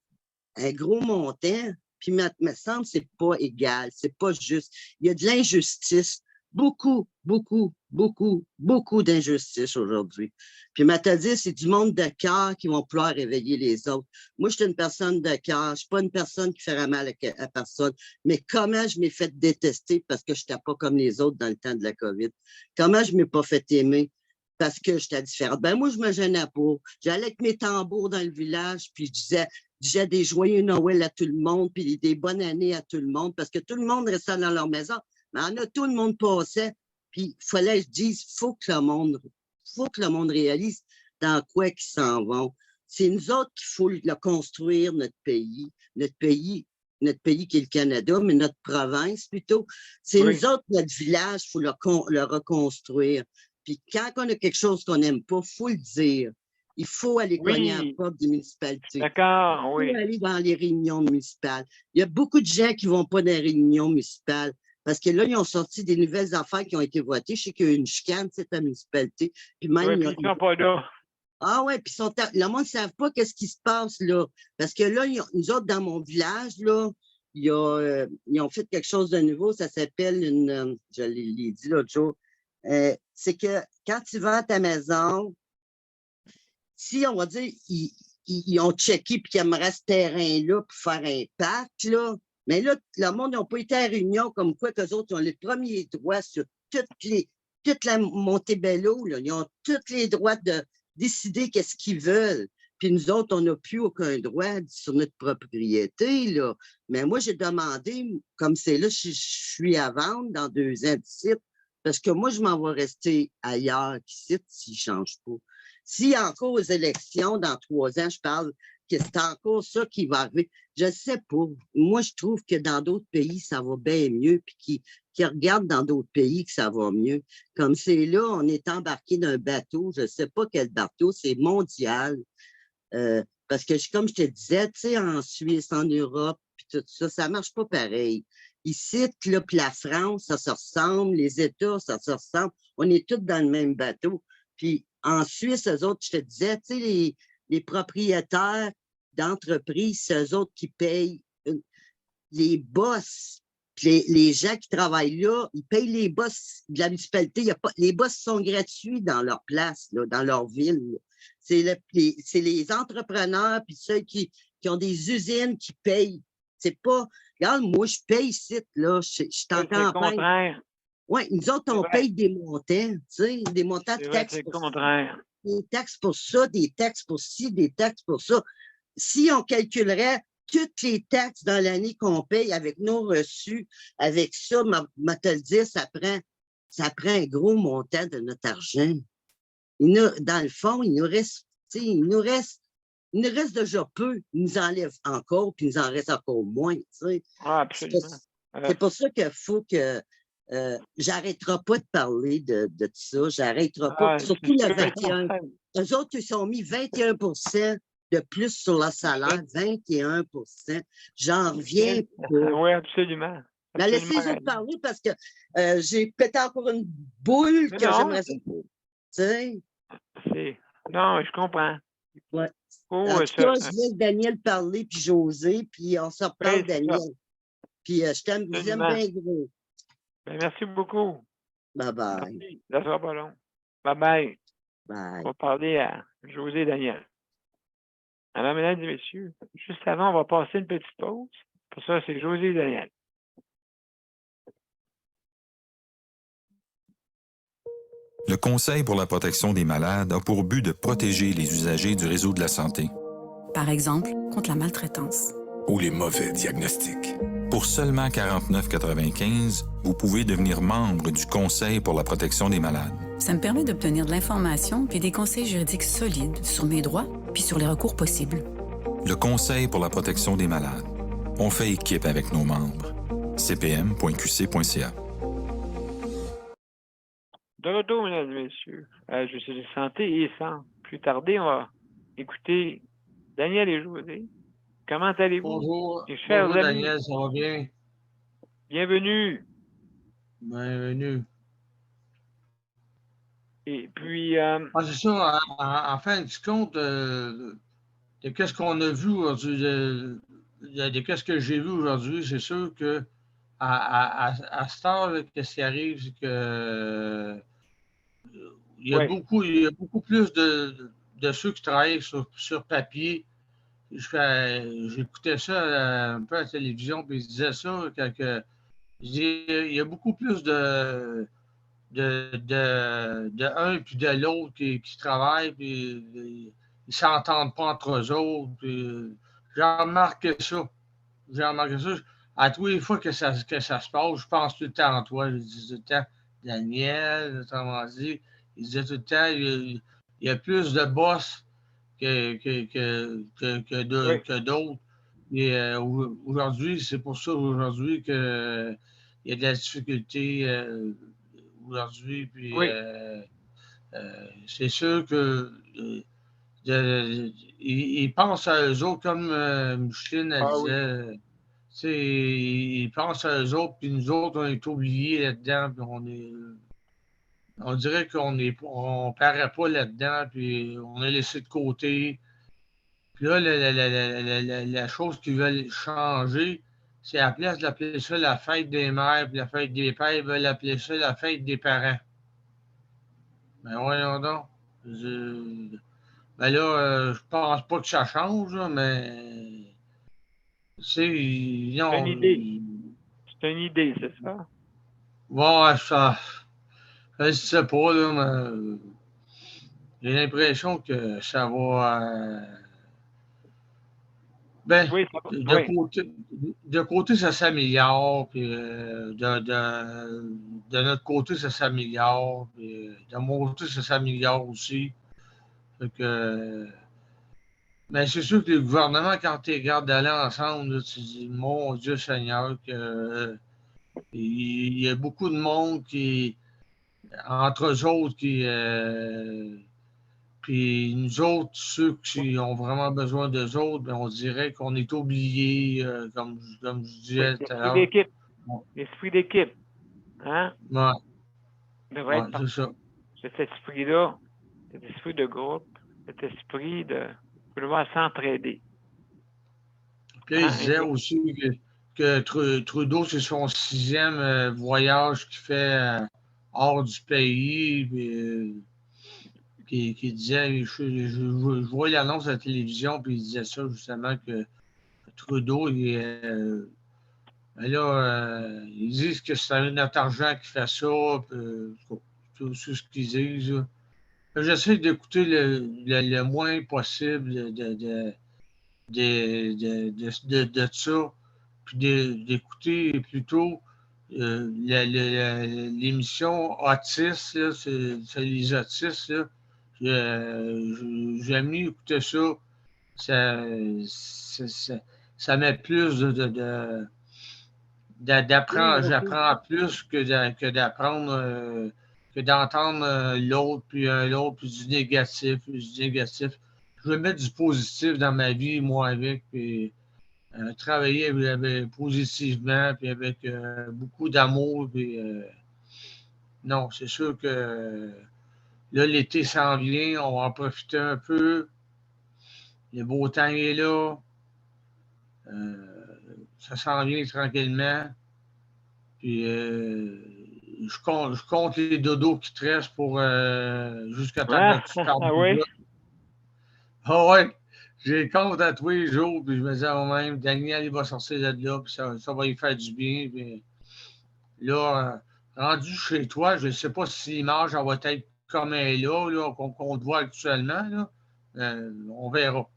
Speaker 7: un gros montant, puis me semble que c'est pas égal, c'est pas juste. Il y a de l'injustice, beaucoup, beaucoup, beaucoup, beaucoup d'injustice aujourd'hui. Puis te dire, c'est du monde de cœur qui vont pouvoir réveiller les autres. Moi, je suis une personne de cœur, je suis pas une personne qui ferait mal à personne, mais comment je m'ai fait détester parce que je n'étais pas comme les autres dans le temps de la COVID? Comment je ne m'ai pas fait aimer parce que j'étais différente? Ben moi, je me gênais pas. J'allais avec mes tambours dans le village, puis je disais des joyeux Noël à tout le monde, puis des bonnes années à tout le monde, parce que tout le monde restait dans leur maison. Mais tout le monde passait, puis il fallait que je dise, faut que le monde réalise dans quoi ils s'en vont. C'est nous autres qu'il faut le construire, notre pays qui est le Canada, mais notre province plutôt. C'est nous autres, notre village, il faut le reconstruire. Puis quand on a quelque chose qu'on n'aime pas, il faut le dire. Il faut aller cogner à la porte des municipalités.
Speaker 3: D'accord, oui.
Speaker 7: Il faut aller dans les réunions municipales. Il y a beaucoup de gens qui ne vont pas dans les réunions municipales parce que là, ils ont sorti des nouvelles affaires qui ont été votées. Je sais qu'il y a eu une chicane, c'est la municipalité. Puis même,
Speaker 3: puis ils ne sont pas là.
Speaker 7: Ah ouais, puis le monde ne savent pas qu'est-ce qui se passe là. Parce que là, nous autres, dans mon village, là, ils ont fait quelque chose de nouveau. Ça s'appelle je l'ai dit l'autre jour, c'est que quand tu vends ta maison, si on va dire, ils ont checké puis qu'ils aimeraient ce terrain-là pour faire un parc, là, mais là, le monde n'a pas été à réunion comme quoi qu'eux autres ont les premiers droits sur toute la Montebello, là. Ils ont tous les droits de décider qu'est-ce qu'ils veulent. Puis nous autres, on n'a plus aucun droit sur notre propriété, là. Mais moi, j'ai demandé, comme c'est là, je suis à vendre dans 2 ans d'ici, parce que moi, je m'en vais rester ailleurs qu'ici s'ils ne changent pas. S'il y a encore aux élections, dans 3 ans, je parle que c'est encore ça qui va arriver. Je ne sais pas. Moi, je trouve que dans d'autres pays, ça va bien mieux, puis qui regardent dans d'autres pays que ça va mieux. Comme c'est là, on est embarqué d'un bateau, je ne sais pas quel bateau, c'est mondial. Parce que, comme je te disais, tu sais, en Suisse, en Europe, puis tout ça, ça ne marche pas pareil. Ici, là, puis la France, ça se ressemble, les États, ça se ressemble. On est tous dans le même bateau. Puis en Suisse, eux autres, je te disais, tu sais, les propriétaires d'entreprises, c'est eux autres qui payent les boss. Puis les gens qui travaillent là, ils payent les boss de la municipalité. Les boss sont gratuits dans leur place, là, dans leur ville. C'est les entrepreneurs puis ceux qui ont des usines qui payent. C'est pas... Regarde, moi, je paye ici, là. Je suis en campagne. Oui, nous autres, on paye des montants, tu sais, des montants de taxes.
Speaker 3: C'est le contraire.
Speaker 7: Des taxes pour ça, des taxes pour ci, des taxes pour ça. Si on calculerait toutes les taxes dans l'année qu'on paye avec nos reçus, avec ça, te le dire, ça prend un gros montant de notre argent. Dans le fond, il nous reste déjà peu. Ils nous enlèvent encore, puis il nous en reste encore moins.
Speaker 3: Ah, absolument.
Speaker 7: C'est pour ça qu'il faut que j'arrêterai pas de parler de ça. J'arrêterai pas. Surtout le 21. Eux autres, ils ont mis 21 de plus sur le salaire. 21 J'en reviens pas.
Speaker 3: Oui, absolument.
Speaker 7: Mais laissez-les parler parce que j'ai pété encore une boule que j'aimerais ça.
Speaker 3: Non, je comprends.
Speaker 7: Ouais. En tout cas, je laisse Daniel parler, puis José, puis on se reparle, Daniel. Puis je t'aime, vous aime bien gros.
Speaker 3: Ben, merci beaucoup.
Speaker 7: Bye-bye.
Speaker 3: Ça sera pas long. Bye-bye.
Speaker 7: Bye.
Speaker 3: On va parler à José et Daniel. Alors, mesdames et messieurs, juste avant, on va passer une petite pause. Pour ça, c'est José et Daniel.
Speaker 6: Le Conseil pour la protection des malades a pour but de protéger les usagers du réseau de la santé.
Speaker 4: Par exemple, contre la maltraitance.
Speaker 5: Ou les mauvais diagnostics.
Speaker 6: Pour seulement 49,95 $, vous pouvez devenir membre du Conseil pour la protection des malades.
Speaker 4: Ça me permet d'obtenir de l'information puis des conseils juridiques solides sur mes droits puis sur les recours possibles.
Speaker 6: Le Conseil pour la protection des malades. On fait équipe avec nos membres. cpm.qc.ca.
Speaker 3: De retour, mesdames et messieurs, je suis de santé et sans plus tarder, on va écouter Daniel et José. Comment allez-vous?
Speaker 1: Bonjour,
Speaker 3: mes chers
Speaker 1: bonjour
Speaker 3: amis?
Speaker 1: Daniel, ça va bien?
Speaker 3: Bienvenue.
Speaker 1: Bienvenue.
Speaker 3: Et puis...
Speaker 1: c'est ça, en fin de compte, de qu'est-ce qu'on a vu aujourd'hui, de qu'est-ce que j'ai vu aujourd'hui, c'est sûr que à cette heure, qu'est-ce qui arrive, c'est que il y a beaucoup plus de ceux qui travaillent sur papier. J'écoutais ça un peu à la télévision, puis ils disaient ça, il y a beaucoup plus de un puis de l'autre qui travaillent, puis ils ne s'entendent pas entre eux autres. J'ai remarqué ça. À tous les fois que ça se passe, je pense tout le temps à toi. Je dis tout le temps, Daniel, autrement dit, il disait tout le temps, il y a plus de boss que d'autres. Et aujourd'hui, c'est pour ça aujourd'hui qu'il y a de la difficulté aujourd'hui. Puis c'est sûr que ils pensent à eux autres, comme Micheline disait. Ils pensent à eux autres, puis nous autres, on est oubliés là-dedans, puis on dirait qu'on ne paraît pas là-dedans, puis on est laissé de côté. Puis là, la chose qu'ils veulent changer, c'est à la place d'appeler ça la fête des mères, puis la fête des pères, ils veulent appeler ça la fête des parents. Ben voyons donc. Ben là, je pense pas que ça change, là, mais... C'est
Speaker 3: une idée. C'est une idée, c'est ça?
Speaker 1: Ouais, ça... Je sais pas, là, mais... J'ai l'impression que ça va...
Speaker 3: oui,
Speaker 1: de côté, ça s'améliore, puis de notre côté, ça s'améliore, puis de mon côté, ça s'améliore aussi. Fait que... Mais c'est sûr que le gouvernement, quand tu regardes d'aller ensemble, là, tu dis, mon Dieu Seigneur, que il y a beaucoup de monde qui, entre eux autres, puis nous autres, ceux qui ont vraiment besoin d'eux autres, ben, on dirait qu'on est oubliés, comme je disais tout à l'heure.
Speaker 3: d'équipe.
Speaker 1: Bon.
Speaker 3: L'esprit d'équipe. Hein?
Speaker 1: Ouais,
Speaker 3: Devrait
Speaker 1: ouais,
Speaker 3: être
Speaker 1: c'est ça.
Speaker 3: cet esprit-là, cet esprit de groupe, cet esprit de vouloir s'entraider.
Speaker 1: Puis là, il
Speaker 3: Hein?
Speaker 1: disait aussi que Trudeau, c'est son 6e voyage qu'il fait hors du pays. Puis, qui disait, je vois l'annonce à la télévision, puis il disait ça justement que Trudeau, ils disent que c'est notre argent qui fait ça, tout ce qu'ils disent. Là. J'essaie d'écouter le moins possible de ça, puis d'écouter plutôt l'émission Autistes, là, c'est les autistes, là. J'aime mieux écouter ça. Ça met plus d'apprendre. J'apprends plus que d'apprendre, que d'entendre l'autre, puis l'autre, puis du négatif, Je veux mettre du positif dans ma vie, moi, avec, puis travailler positivement, puis avec beaucoup d'amour, puis non, c'est sûr que là, l'été s'en vient, on va en profiter un peu. Le beau temps est là. Ça s'en vient tranquillement. Puis, je compte les dodos qui te restent pour jusqu'à temps que tu parles.
Speaker 3: Ah oui?
Speaker 1: Ah ouais. J'ai compte à tous les jours, puis je me disais à moi-même, Daniel, il va sortir de là, puis ça va lui faire du bien. Puis là, rendu chez toi, je ne sais pas si l'image va être comme elle est là qu'on te voit actuellement. Là. On verra.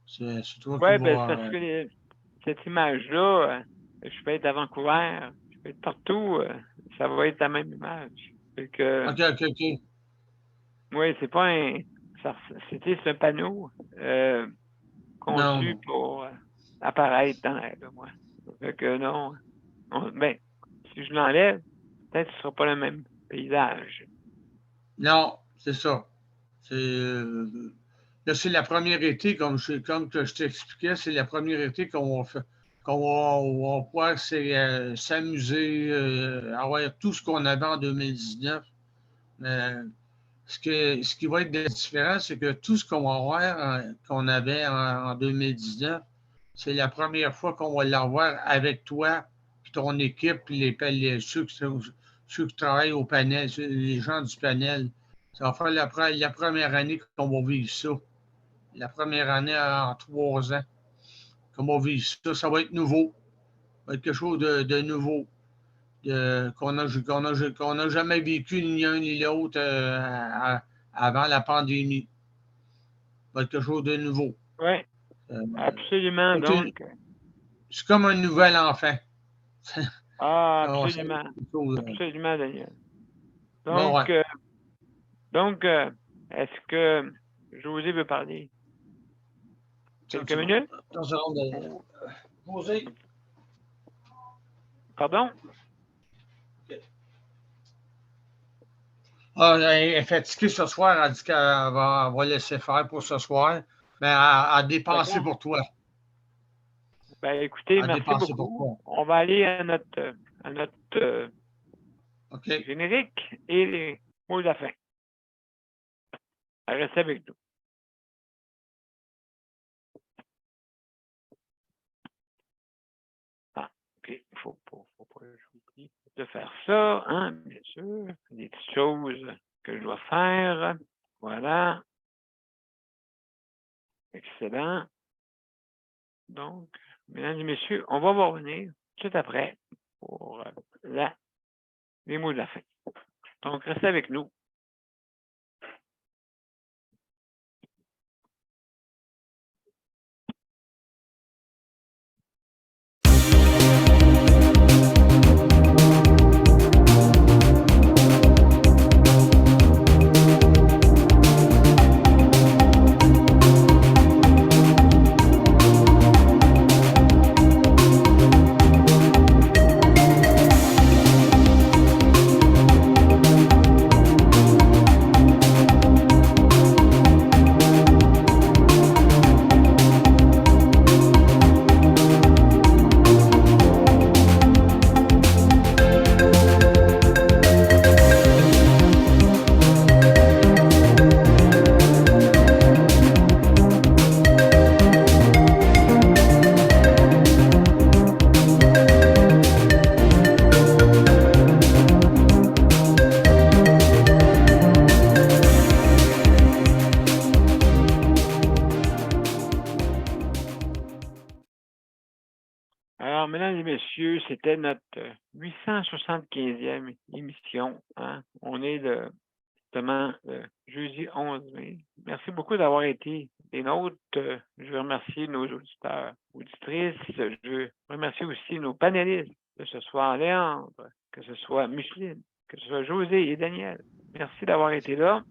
Speaker 1: C'est toi
Speaker 3: Oui,
Speaker 1: qui
Speaker 3: ben,
Speaker 1: vas...
Speaker 3: parce que cette image-là, je peux être à Vancouver, je peux être partout, ça va être la même image. Fait que,
Speaker 1: OK.
Speaker 3: oui, c'est pas un... C'était ce panneau conçu pour apparaître dans l'air de moi. Fait que non. Ben, si je l'enlève, peut-être que ce ne sera pas le même paysage.
Speaker 1: Non, c'est ça. Là, c'est la première été, comme que je t'expliquais, c'est la première été qu'on va pouvoir s'amuser, avoir tout ce qu'on avait en 2019. Ce qui va être différent, c'est que tout ce qu'on va avoir, qu'on avait en 2019, c'est la première fois qu'on va l'avoir avec toi, puis ton équipe, puis ceux qui travaillent au panel, les gens du panel. Ça va faire la première année qu'on va vivre ça. La première année en 3 ans qu'on va vivre ça. Ça va être nouveau. Ça va être quelque chose de nouveau. Qu'on n'a jamais vécu ni l'un ni l'autre avant la pandémie. Ça va être quelque chose de nouveau.
Speaker 3: Oui, absolument. Donc,
Speaker 1: c'est comme un nouvel enfant.
Speaker 3: Absolument. Absolument, Daniel. Donc, est-ce que José veut parler? Quelques minutes?
Speaker 1: José?
Speaker 3: Pardon?
Speaker 1: Elle est fatiguée ce soir. Elle dit qu'elle va laisser faire pour ce soir. Mais elle dépenser pour toi.
Speaker 3: Ben, écoutez, merci beaucoup. On va aller à notre générique et les mots de la fin. Restez avec nous. OK. Il faut pas j'oublie de faire ça, hein, bien sûr. Des petites choses que je dois faire. Voilà. Excellent. Donc, mesdames et messieurs, on va vous revenir tout après pour les mots de la fin. Donc, restez avec nous. messieurs, c'était notre 875e émission. Hein? On est justement jeudi 11 mai. Merci beaucoup d'avoir été des nôtres. Je veux remercier nos auditeurs, auditrices. Je veux remercier aussi nos panélistes, que ce soit Léandre, que ce soit Micheline, que ce soit José et Daniel. Merci d'avoir été là.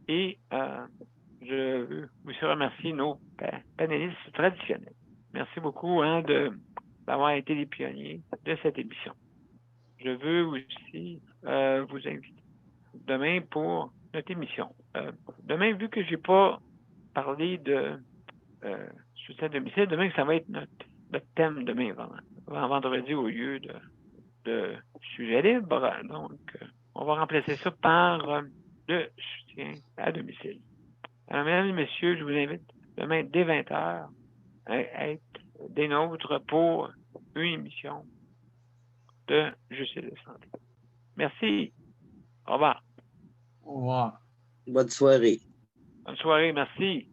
Speaker 3: Et je veux aussi remercier nos panélistes traditionnels. Merci beaucoup d'avoir été les pionniers de cette émission. Je veux aussi vous inviter demain pour notre émission. Demain, vu que je n'ai pas parlé de soutien à domicile, demain, ça va être notre thème demain, vendredi au lieu de sujet libre. Donc, on va remplacer ça par le soutien à domicile. Alors, mesdames et messieurs, je vous invite demain dès 20h à être des nôtres pour une émission de Justice de santé. Merci. Au revoir.
Speaker 1: Au revoir.
Speaker 7: Bonne soirée.
Speaker 3: Bonne soirée. Merci.